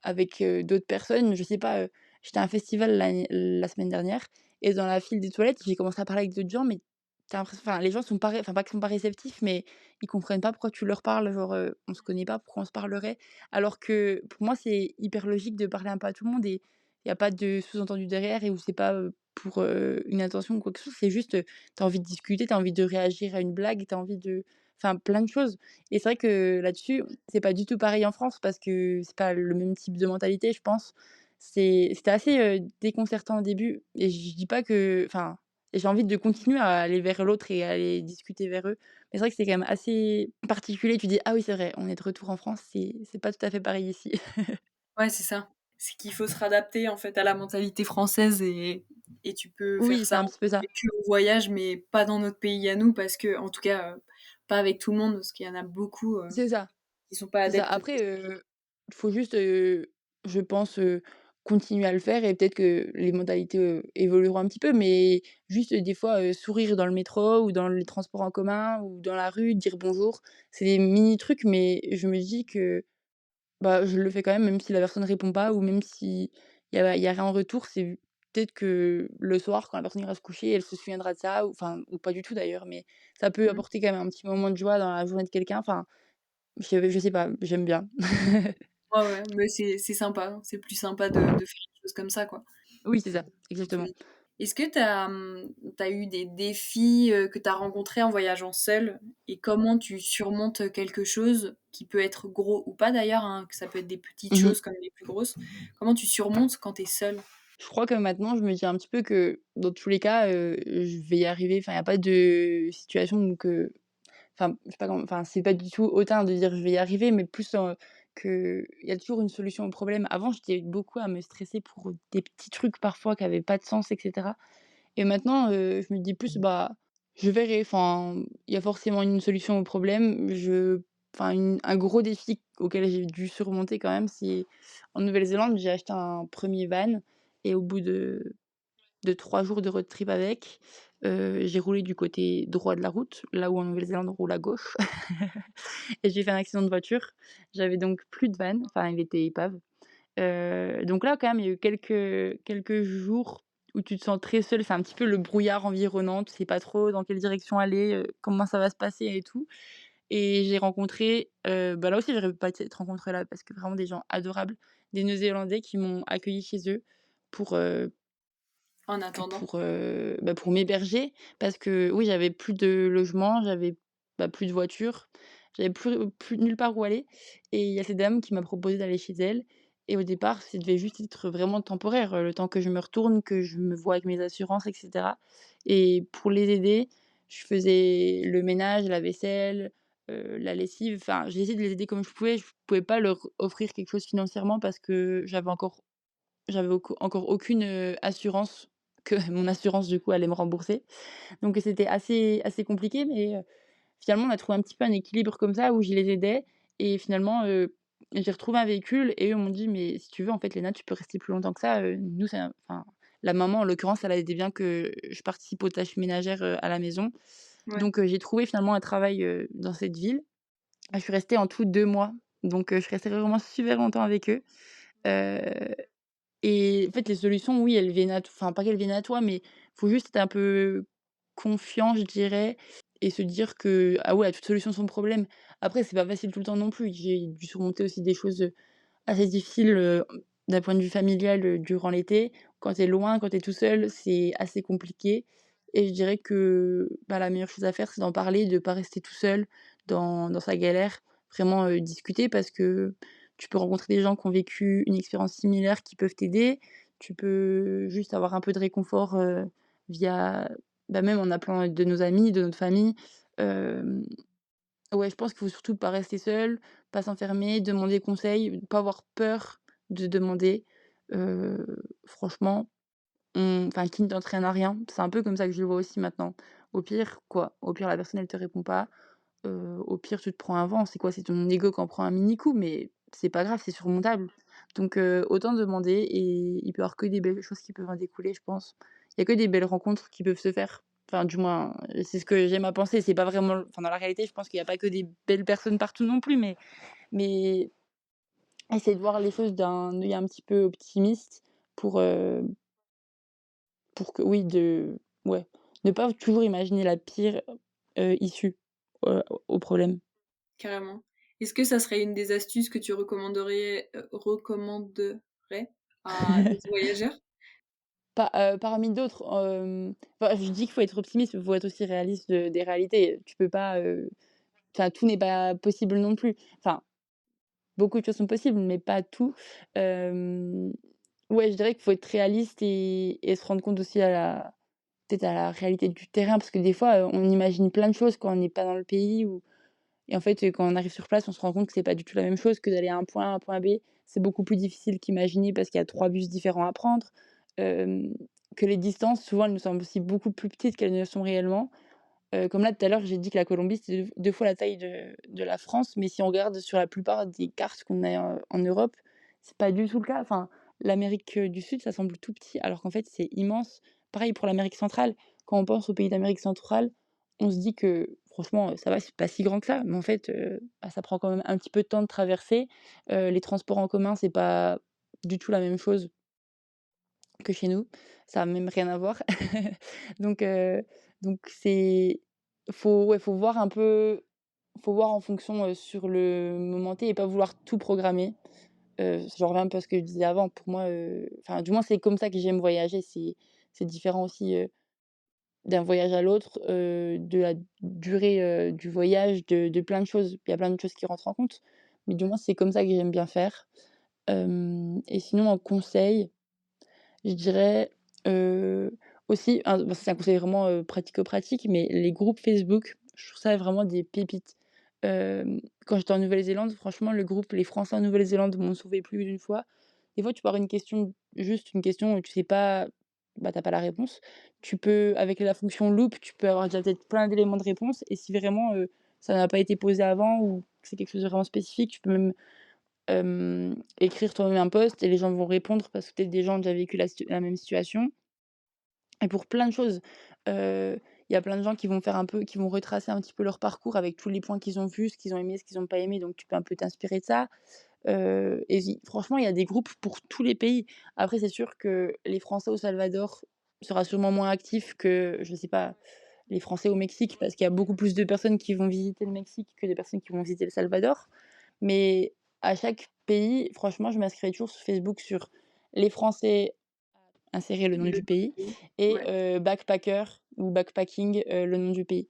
avec, d'autres personnes, je sais pas, j'étais à un festival la semaine dernière et dans la file des toilettes, j'ai commencé à parler avec d'autres gens, mais tu as l'impression les gens sont pas pas qu'ils sont pas réceptifs, mais ils comprennent pas pourquoi tu leur parles, genre, on se connaît pas, pourquoi on se parlerait? Alors que pour moi, c'est hyper logique de parler un peu à tout le monde et il y a pas de sous-entendu derrière et où c'est pas, pour, une intention ou quoi que ce soit. C'est juste, tu as envie de discuter, tu as envie de réagir à une blague, tu as envie de plein de choses et c'est vrai que là-dessus, c'est pas du tout pareil en France parce que c'est pas le même type de mentalité, je pense. C'était assez, déconcertant au début et je dis pas que j'ai envie de continuer à aller vers l'autre et à aller discuter vers eux. Mais c'est vrai que c'est quand même assez particulier. Tu dis: «Ah oui, c'est vrai, on est de retour en France, c'est pas tout à fait pareil ici». Ouais, c'est ça. C'est qu'il faut se réadapter, en fait, à la mentalité française et tu peux faire Oui, c'est ça un petit peu ça. que au voyage, mais pas dans notre pays à nous parce que en tout cas, pas avec tout le monde parce qu'il y en a beaucoup, C'est ça. qui sont pas C'est ça. adeptes de Après, ça. faut juste, je pense, continuer à le faire et peut-être que les mentalités, évolueront un petit peu, mais juste, des fois, sourire dans le métro ou dans les transports en commun ou dans la rue, dire bonjour. C'est des mini trucs, mais je me dis que, bah, je le fais quand même, même si la personne répond pas ou même si il y a rien en retour. C'est peut-être que le soir, quand la personne ira se coucher, elle se souviendra de ça ou pas du tout d'ailleurs, mais ça peut Mmh. apporter quand même un petit moment de joie dans la journée de quelqu'un. Je sais pas, j'aime bien. Ouais, ouais, mais c'est sympa, hein. C'est plus sympa de faire des choses comme ça, quoi, Oui, c'est ça, dans tous exactement. les cas. Est-ce que tu as eu des défis, que tu as rencontrés en voyageant seule et comment tu surmontes, quelque chose qui peut être gros ou pas d'ailleurs, hein, que ça peut être des petites Mmh. choses comme des plus grosses? Comment tu surmontes quand tu es seule? Je crois que maintenant, je me dis un petit peu que dans tous les cas, je vais y arriver. Enfin, il y a pas de situation où je sais pas c'est pas du tout hautain de dire: «Je vais y arriver», mais plus, qu'il y a toujours une solution au problème. Avant, j'étais beaucoup à me stresser pour des petits trucs parfois qui avaient pas de sens et cetera et maintenant, je me dis plus: «Bah, je verrai». Enfin, il y a forcément une solution au problème. Un gros défi auquel j'ai dû surmonter quand même, c'est en Nouvelle-Zélande, j'ai acheté un premier van et au bout de 3 jours de road trip avec, j'ai roulé du côté droit de la route, là où en Nouvelle-Zélande on roule à gauche et j'ai fait un accident de voiture. J'avais donc plus de van, enfin il était épave. Donc là, quand même, il y a eu quelques jours où tu te sens très seul. C'est un petit peu le brouillard environnant, tu sais pas trop dans quelle direction aller, comment ça va se passer et tout et j'ai rencontré, là aussi j'aurais pas été être rencontrée là parce que vraiment des gens adorables, des Néo-Zélandais qui m'ont accueilli chez eux pour, En attendant? Pour m'héberger parce que oui, j'avais plus de logement, j'avais, plus de voiture, j'avais plus nulle part où aller et il y a cette dame qui m'a proposé d'aller chez elle et au départ, ça devait juste être vraiment temporaire, le temps que je me retourne, que je me voie avec mes assurances et cetera et pour les aider, je faisais le ménage, la vaisselle, la lessive, enfin, j'ai essayé de les aider comme je pouvais. Je pouvais pas leur offrir quelque chose financièrement parce que j'avais encore aucune, assurance que mon assurance du coup allait me rembourser. Donc c'était assez compliqué mais finalement on a trouvé un petit peu un équilibre comme ça où je les aidais et finalement, j'ai retrouvé un véhicule et eux m'ont dit: «Mais si tu veux en fait Léna, tu peux rester plus longtemps que ça, nous ça» enfin la maman en l'occurrence, elle aidait bien que je participe aux tâches ménagères, à la maison. Ouais, Donc j'ai trouvé finalement un travail, dans cette ville. Je suis restée en tout 2 mois, donc je suis restée vraiment super longtemps avec eux. Heu et en fait, les solutions, oui, elles viennent à t enfin, pas qu'elles viennent à toi, mais faut juste être un peu confiant, je dirais et se dire que, ah ouais, à toute solution son problème. Après, c'est pas facile tout le temps non plus. J'ai dû surmonter aussi des choses, assez difficiles, d'un point de vue familial, durant l'été. Quand tu es loin, quand tu es tout seul, c'est assez compliqué et je dirais que, la meilleure chose à faire, c'est d'en parler, de pas rester tout seul dans sa galère. Vraiment, discuter parce que tu peux rencontrer des gens qui ont vécu une expérience similaire qui peuvent t'aider. Tu peux juste avoir un peu de réconfort, via même en appelant de nos amis, de notre famille. Hem, ouais, je pense qu'il faut surtout pas rester seul, pas s'enfermer, demander conseil, pas avoir peur de demander. Heu, Franchement, qui ne t'entraîne à rien. C'est un peu comme ça que je le vois aussi maintenant. Au pire, quoi? Au pire, la personne, elle te répond pas. Au pire, tu te prends un vent. C'est quoi? C'est ton ego qui en prend un mini coup, mais c'est pas grave, c'est surmontable. Donc autant demander et il peut y avoir que des belles choses qui peuvent en découler, je pense. Il y a que des belles rencontres qui peuvent se faire. Enfin, du moins, c'est ce que j'aime à penser. C'est pas vraiment dans la réalité, je pense qu'il y a pas que des belles personnes partout non plus, mais essayer de voir les choses d'un œil un petit peu optimiste pour, que oui, ouais, ne pas toujours imaginer la pire, issue, au problème. carrément. Est-ce que ça serait une des astuces que tu recommanderais à d'autres voyageurs? Parmi d'autres, je dis qu'il faut être optimiste, mais il faut être aussi réaliste des réalités. Tu peux pas, tout n'est pas possible non plus. Enfin, beaucoup de choses sont possibles, mais pas tout. Hem, ouais, je dirais qu'il faut être réaliste et se rendre compte aussi peut-être à la réalité du terrain, parce que des fois, on imagine plein de choses quand on n'est pas dans le pays ou et en fait, quand on arrive sur place, on se rend compte que c'est pas du tout la même chose que d'aller à un point A à un point B. C'est beaucoup plus difficile qu'imaginer parce qu'il y a 3 bus différents à prendre, hem, que les distances, souvent, elles nous semblent aussi beaucoup plus petites qu'elles ne le sont réellement. Comme là, tout à l'heure, j'ai dit que la Colombie, c'était 2 fois la taille de la France, mais si on regarde sur la plupart des cartes qu'on a, en Europe, c'est pas du tout le cas. Enfin, l'Amérique, du Sud, ça semble tout petit, alors qu'en fait, c'est immense. Pareil pour l'Amérique centrale. Quand on pense aux pays d'Amérique centrale, on se dit que franchement, ça va, c'est pas si grand que ça, mais en fait, ça prend quand même un petit peu de temps de traverser. Les transports en commun, c'est pas du tout la même chose que chez nous, ça a même rien à voir. Donc heu, donc c'est faut voir un peu faut voir en fonction, sur le moment T et pas vouloir tout programmer. Je reviens un peu à ce que je disais avant. Pour moi, enfin, du moins, c'est comme ça que j'aime voyager. C'est différent aussi, d'un voyage à l'autre, de la durée, du voyage, de plein de choses. Il y a plein de choses qui rentrent en compte, mais du moins, c'est comme ça que j'aime bien faire. Et sinon en conseil, je dirais, aussi c'est un conseil vraiment, pratico-pratique, mais les groupes Facebook, je trouve ça vraiment des pépites. Quand j'étais en Nouvelle-Zélande, franchement, le groupe Les Français en Nouvelle-Zélande m'ont sauvé plus d'une fois. Des fois, tu peux avoir une question, juste une question où tu sais pas, tu pas la réponse. Tu peux avec la fonction loupe, tu peux avoir déjà peut-être plein d'éléments de réponse et si vraiment, ça n'a pas été posé avant ou que c'est quelque chose de vraiment spécifique, tu peux même écrire toi-même un post et les gens vont répondre parce que peut-être des gens ont déjà vécu la même situation et pour plein de choses. Il y a plein de gens qui vont retracer un petit peu leur parcours avec tous les points qu'ils ont vus, ce qu'ils ont aimé, ce qu'ils ont pas aimé, donc tu peux un peu t'inspirer de ça. Et franchement, il y a des groupes pour tous les pays. Après, c'est sûr que les Français au Salvador sera sûrement moins actifs que, je sais pas, les Français au Mexique parce qu'il y a beaucoup plus de personnes qui vont visiter le Mexique que de personnes qui vont visiter le Salvador. Mais à chaque pays, franchement, je m'inscrirais toujours sur Facebook sur les Français insérer le nom Le du pays pays. et Ouais. backpacker ou backpacking, le nom du pays.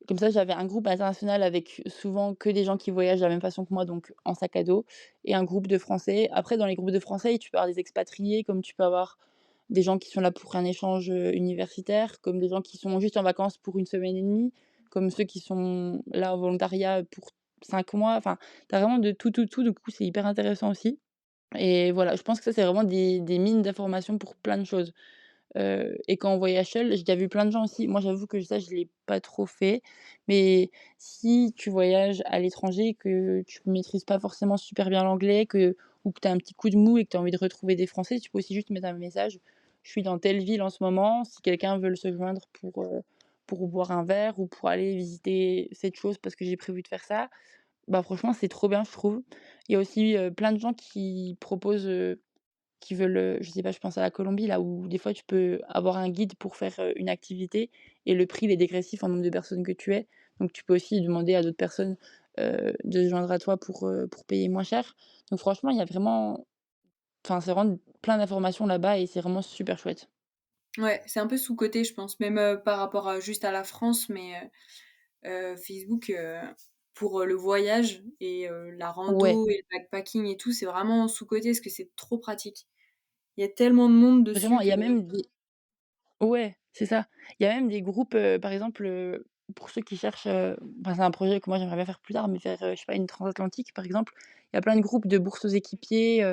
Comme ça, j'avais un groupe international avec souvent que des gens qui voyagent de la même façon que moi, donc en sac à dos et un groupe de Français. Après, dans les groupes de Français, tu peux avoir des expatriés, comme tu peux avoir des gens qui sont là pour un échange, universitaire, comme des gens qui sont juste en vacances pour 1 semaine et demie, comme ceux qui sont là en volontariat pour 5 mois. Enfin, tu as vraiment de tout, tout, tout. Du coup, c'est hyper intéressant aussi et voilà, je pense que ça, c'est vraiment des mines d'informations pour plein de choses. Et quand on voyage seul, j'ai déjà vu plein de gens aussi moi j'avoue que ça je l'ai pas trop fait, mais si tu voyages à l'étranger, que tu maîtrises pas forcément super bien l'anglais, que ou que tu as un petit coup de mou et que tu as envie de retrouver des Français, tu peux aussi juste mettre un message: «Je suis dans telle ville en ce moment, si quelqu'un veut se joindre pour boire un verre ou pour aller visiter cette chose parce que j'ai prévu de faire ça». Bah, franchement, c'est trop bien, je trouve. Il y a aussi, plein de gens qui proposent, qui veulent, je sais pas, je pense à la Colombie là où des fois tu peux avoir un guide pour faire, une activité et le prix il est dégressif en nombre de personnes que tu es. Donc tu peux aussi demander à d'autres personnes, de se joindre à toi pour payer moins cher. Donc franchement, il y a vraiment enfin, c'est vraiment plein d'informations là-bas et c'est vraiment super chouette. Ouais, c'est un peu sous-coté, je pense, même, par rapport à juste à la France, mais Facebook, pour, le voyage et la Ouais, rando et le backpacking et tout, c'est vraiment sous-coté parce que c'est trop pratique. Il y a tellement de monde vraiment, dessus il y que a même des ouais, c'est ça. Il y a même des groupes, par exemple, pour ceux qui cherchent, enfin, c'est un projet que moi j'aimerais bien faire plus tard, mais faire, je sais pas, une transatlantique par exemple. Il y a plein de groupes de bourses aux équipiers,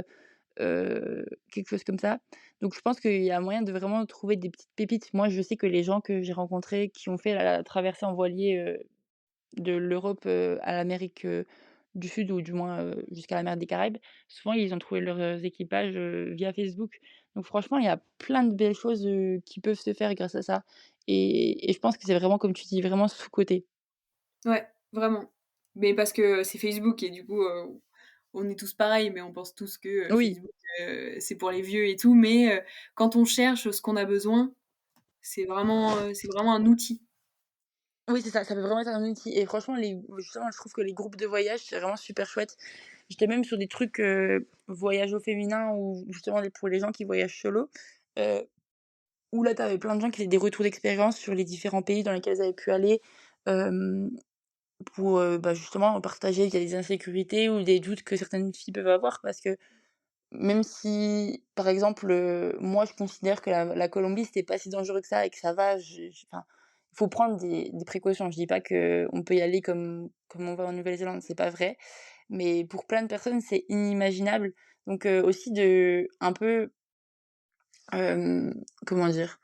quelque chose comme ça. Donc je pense qu'il y a moyen de vraiment trouver des petites pépites. Moi, je sais que les gens que j'ai rencontrés qui ont fait la traversée en voilier, de l'Europe, à l'Amérique, du Sud ou du moins, jusqu'à la mer des Caraïbes, souvent ils ont trouvé leurs, équipages, via Facebook. Donc franchement, il y a plein de belles choses, qui peuvent se faire grâce à ça et je pense que c'est vraiment, comme tu dis, vraiment sous-coté. ouais, vraiment. Mais parce que c'est Facebook et du coup, on est tous pareils, mais on pense tous que, Oui. Facebook, c'est pour les vieux et tout, mais quand on cherche ce qu'on a besoin, c'est vraiment un outil. Oui, c'est ça, ça peut vraiment être un outil et franchement justement, je trouve que les groupes de voyage, c'est vraiment super chouette. J'étais même sur des trucs, voyage au féminin ou justement pour les gens qui voyagent solo, heu, où là, tu avais plein de gens qui faisaient des retours d'expérience sur les différents pays dans lesquels ils avaient pu aller, hem, pour, bah, justement partager il y a des insécurités ou des doutes que certaines filles peuvent avoir. Parce que même si, par exemple, moi je considère que la Colombie, c'était pas si dangereux que ça et que ça va, je enfin, il faut prendre des précautions. Je dis pas qu'on peut y aller comme on va en Nouvelle-Zélande, c'est pas vrai. Mais pour plein de personnes, c'est inimaginable. Donc aussi de un peu, comment dire?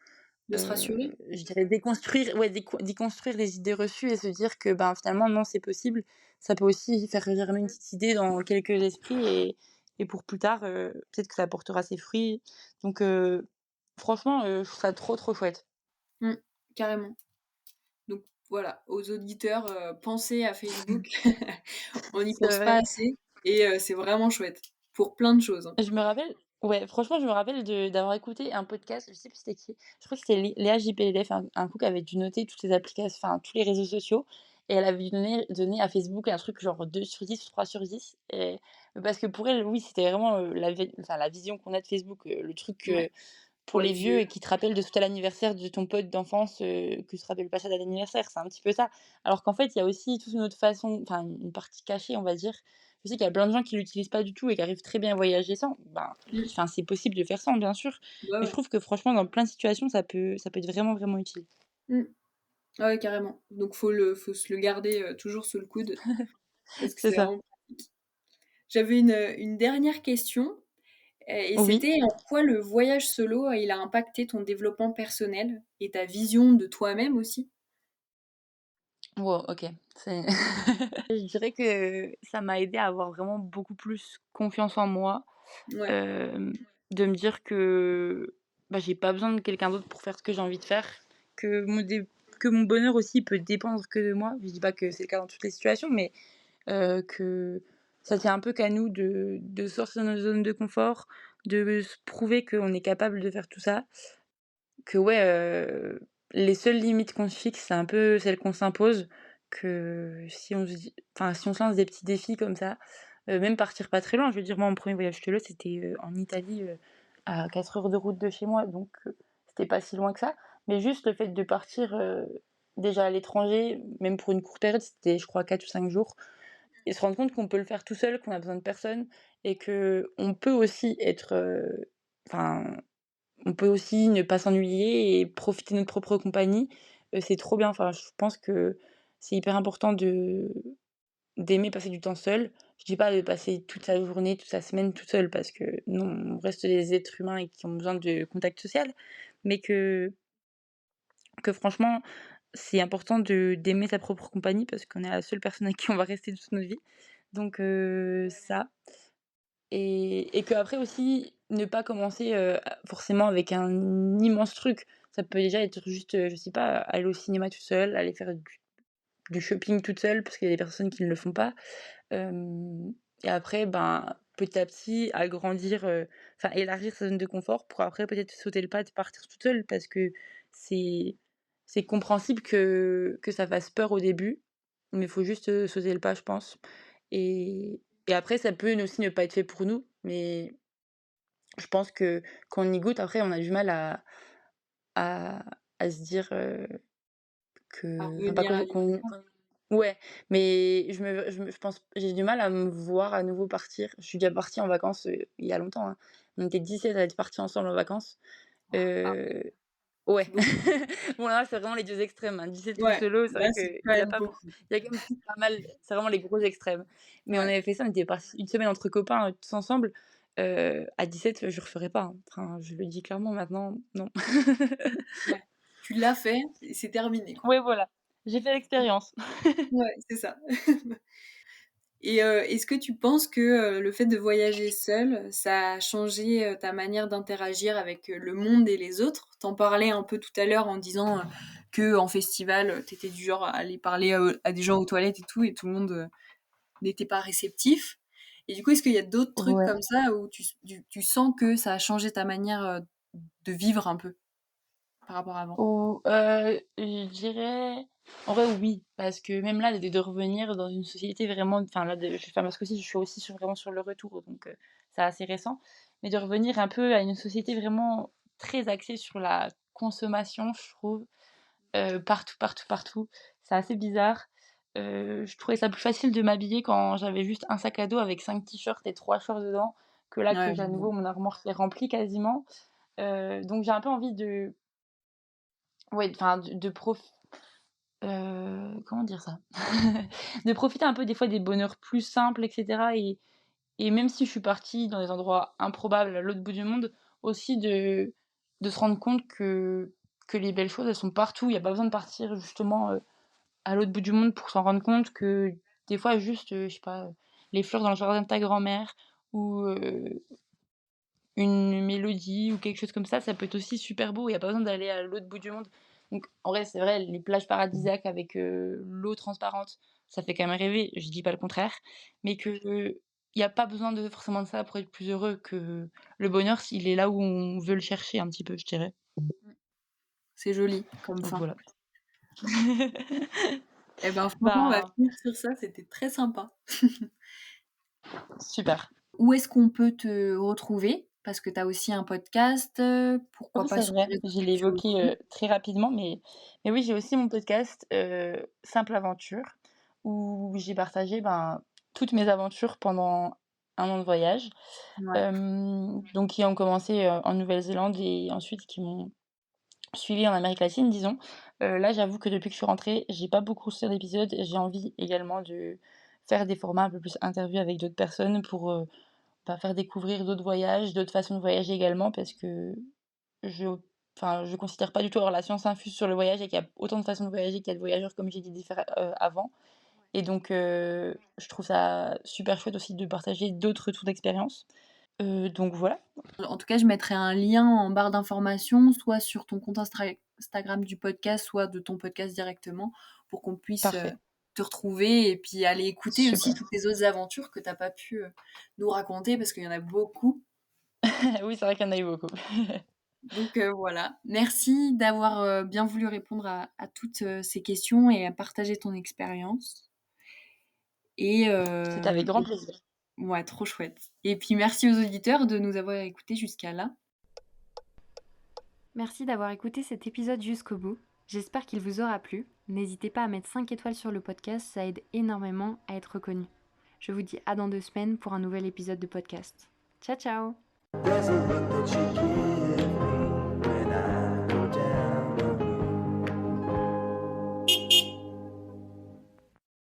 De se rassurer. Je dirais déconstruire ouais, déconstruire les idées reçues et se dire que, ben, finalement, non, c'est possible. Ça peut aussi faire germer une petite idée dans quelques esprits et pour plus tard, peut-être que ça portera ses fruits. Donc franchement, je trouve ça trop, trop chouette. Mmh, carrément. Donc voilà, aux auditeurs, pensez à Facebook. On n'y C'est pense pas vrai. assez et c'est vraiment chouette pour plein de choses, hein. Je me rappelle ouais, franchement, je me rappelle d'avoir écouté un podcast, je sais plus c'était qui, je crois que c'était Léa JPLF, un coup qui avait dû noter toutes les applications enfin, tous les réseaux sociaux et elle avait donné à Facebook un truc genre 2/10 ou 3/10 et parce que pour elle, oui, c'était vraiment, la vision qu'on a de Facebook, le truc, Ouais, pour pour les les vieux vieux. et qui te rappelle de souhaiter l'anniversaire de ton pote d'enfance, que tu te rappelles pas ça de l'anniversaire, c'est un petit peu ça. Alors qu'en fait, il y a aussi toute une autre façon, enfin une partie cachée, on va dire. Je sais qu'il y a plein de gens qui l'utilisent pas du tout et qui arrivent très bien à voyager sans. Ben, Mmh. enfin, c'est possible de faire sans, bien sûr, Ouais, mais je ouais. trouve que franchement, dans plein de situations, ça peut être vraiment, vraiment utile. Mmh. Ouais, ouais, carrément. Donc faut se le garder, toujours sous le coude parce que C'est c'est ça. vraiment pratique. J'avais une dernière question, et Oui. c'était en quoi le voyage solo, il a impacté ton développement personnel et ta vision de toi-même aussi? Wow, OK. C'est je dirais que ça m'a aidé à avoir vraiment beaucoup plus confiance en moi. Ouais. Hem, de me dire que, bah, j'ai pas besoin de quelqu'un d'autre pour faire ce que j'ai envie de faire, que mon bonheur aussi peut dépendre que de moi. Je dis pas que c'est le cas dans toutes les situations, mais que ça tient un peu qu'à nous de sortir de notre zone de confort, de se prouver qu'on est capable de faire tout ça. Que ouais, les seules limites qu'on se fixe, c'est un peu celles qu'on s'impose, que si on se dit enfin, si on se lance des petits défis comme ça, même partir pas très loin, je veux dire, moi, mon premier voyage solo, c'était, en Italie, à 4 heures de route de chez moi, donc c'était pas si loin que ça. Mais juste le fait de partir, déjà à l'étranger, même pour une courte période, c'était je crois 4 ou 5 jours et se rendre compte qu'on peut le faire tout seul, qu'on a besoin de personne et qu'on peut aussi être, enfin, on peut aussi ne pas s'ennuyer et profiter de notre propre compagnie, c'est trop bien. Enfin, je pense que c'est hyper important d'aimer passer du temps seul. Je dis pas de passer toute sa journée, toute sa semaine toute seule parce que non, on reste des êtres humains et qui ont besoin de contact social, mais que franchement, c'est important d'aimer sa propre compagnie parce qu'on est la seule personne avec qui on va rester toute notre vie. Donc ça et qu'après aussi, ne pas commencer, forcément avec un immense truc. Ça peut déjà être juste, je sais pas, aller au cinéma toute seule, aller faire du shopping toute seule parce qu'il y a des personnes qui ne le font pas. Hem et après, ben, petit à petit, agrandir, enfin élargir sa zone de confort pour après peut-être sauter le pas de partir toute seule parce que c'est c'est compréhensible que ça fasse peur au début, mais il faut juste, sauter le pas, je pense et après ça peut aussi ne pas être fait pour nous, mais je pense que quand on y goûte, après on a du mal à à se dire, À que enfin pas revenir à qu'on ouais, mais je pense j'ai du mal à me voir à nouveau partir. Je suis déjà partie en vacances, il y a longtemps, hein. On était 17 à être partis ensemble en vacances. ah, Heu, c'est ouais. beaucoup. Bon là, c'est vraiment les 2 extrêmes, hein. 17 full Ouais, solo, c'est là, vrai c'est qu'il quand y a même pas beaucoup. il y a quand même pas mal c'est vraiment les gros extrêmes. Mais on Ouais, avait fait ça, on était partis une semaine entre copains, tous ensemble. À 17, je referais pas, hein. Enfin, je le dis clairement maintenant, non. ouais. Tu l'as fait et c'est terminé, quoi. Ouais, voilà. J'ai fait l'expérience. Ouais, c'est ça. Et est-ce que tu penses que, le fait de voyager seule, ça a changé, ta manière d'interagir avec, le monde et les autres? Tu en parlais un peu tout à l'heure en disant, qu'en festival, tu étais du genre à aller parler, à des gens aux toilettes et tout et tout le monde, n'était pas réceptif. Et du coup, est-ce qu'il y a d'autres trucs Ouais. comme ça où tu sens que ça a changé ta manière, de vivre un peu par rapport à avant? Ou je dirais en vrai oui, parce que même là, de revenir dans une société vraiment enfin là de enfin parce qu'aussi je suis aussi vraiment sur le retour donc c'est assez récent. Mais de revenir un peu à une société vraiment très axée sur la consommation, je trouve, partout, partout, partout. C'est assez bizarre. Je trouvais ça plus facile de m'habiller quand j'avais juste un sac à dos avec 5 t-shirts et 3 shorts dedans, que là que Ouais, j'ai à j'avoue. nouveau mon armoire qui est remplie quasiment. Donc j'ai un peu envie de ouais, enfin de comment dire ça? De profiter un peu des fois des bonheurs plus simples et cetera et même si je suis partie dans des endroits improbables à l'autre bout du monde, aussi de se rendre compte que les belles choses, elles sont partout. Il y a pas besoin de partir justement, à l'autre bout du monde pour s'en rendre compte que des fois juste, je sais pas, les fleurs dans le jardin de ta grand-mère ou, une mélodie ou quelque chose comme ça peut être aussi super beau. Il y a pas besoin d'aller à l'autre bout du monde. Donc en vrai, c'est vrai, les plages paradisiaques avec, l'eau transparente, ça fait quand même rêver, je dis pas le contraire, mais qu'il y a pas besoin de forcément de ça pour être plus heureux, que le bonheur, il est là où on veut le chercher un petit peu, je dirais. Mmh. C'est joli comme Donc fin. voilà. Et ben, franchement, on va Bah, finir sur ça, c'était très sympa. super. Où est-ce qu'on peut te retrouver? Parce que tu as aussi un podcast, pourquoi Oui, pas c'est sur vrai, les réseaux je l'ai sociaux évoqué, aussi? très rapidement, mais oui, j'ai aussi mon podcast, Simple Aventure, où j'ai partagé, ben, toutes mes aventures pendant un an de voyage, Ouais, donc qui ont commencé, en Nouvelle-Zélande et ensuite qui m'ont suivi en Amérique latine, disons. Là, j'avoue que depuis que je suis rentrée, j'ai pas beaucoup sorti d'épisodes. J'ai envie également de faire des formats un peu plus interviews avec d'autres personnes pour, bah, faire découvrir d'autres voyages, d'autres façons de voyager également parce que je je considère pas du tout avoir la science infuse sur le voyage et qu'il y a autant de façons de voyager qu'il y a de voyageurs comme j'ai dit avant et donc je trouve ça super chouette aussi de partager d'autres retours d'expérience. Donc voilà, en tout cas, je mettrai un lien en barre d'informations, soit sur ton compte Instagram du podcast, soit de ton podcast directement, pour qu'on puisse, parfait, te retrouver et puis aller écouter aussi super. toutes les autres aventures que tu as pas pu, nous raconter parce qu'il y en a beaucoup. Oui, c'est vrai qu'il y en a eu beaucoup. Donc voilà. Merci d'avoir, bien voulu répondre à toutes, ces questions et à partager ton expérience et C'était avec grand plaisir. ouais, trop chouette et puis merci aux auditeurs de nous avoir écoutés jusqu'à là. Merci d'avoir écouté cet épisode jusqu'au bout. J'espère qu'il vous aura plu. N'hésitez pas à mettre 5 étoiles sur le podcast, ça aide énormément à être reconnu. Je vous dis à dans 2 semaines pour un nouvel épisode de podcast. Ciao ciao!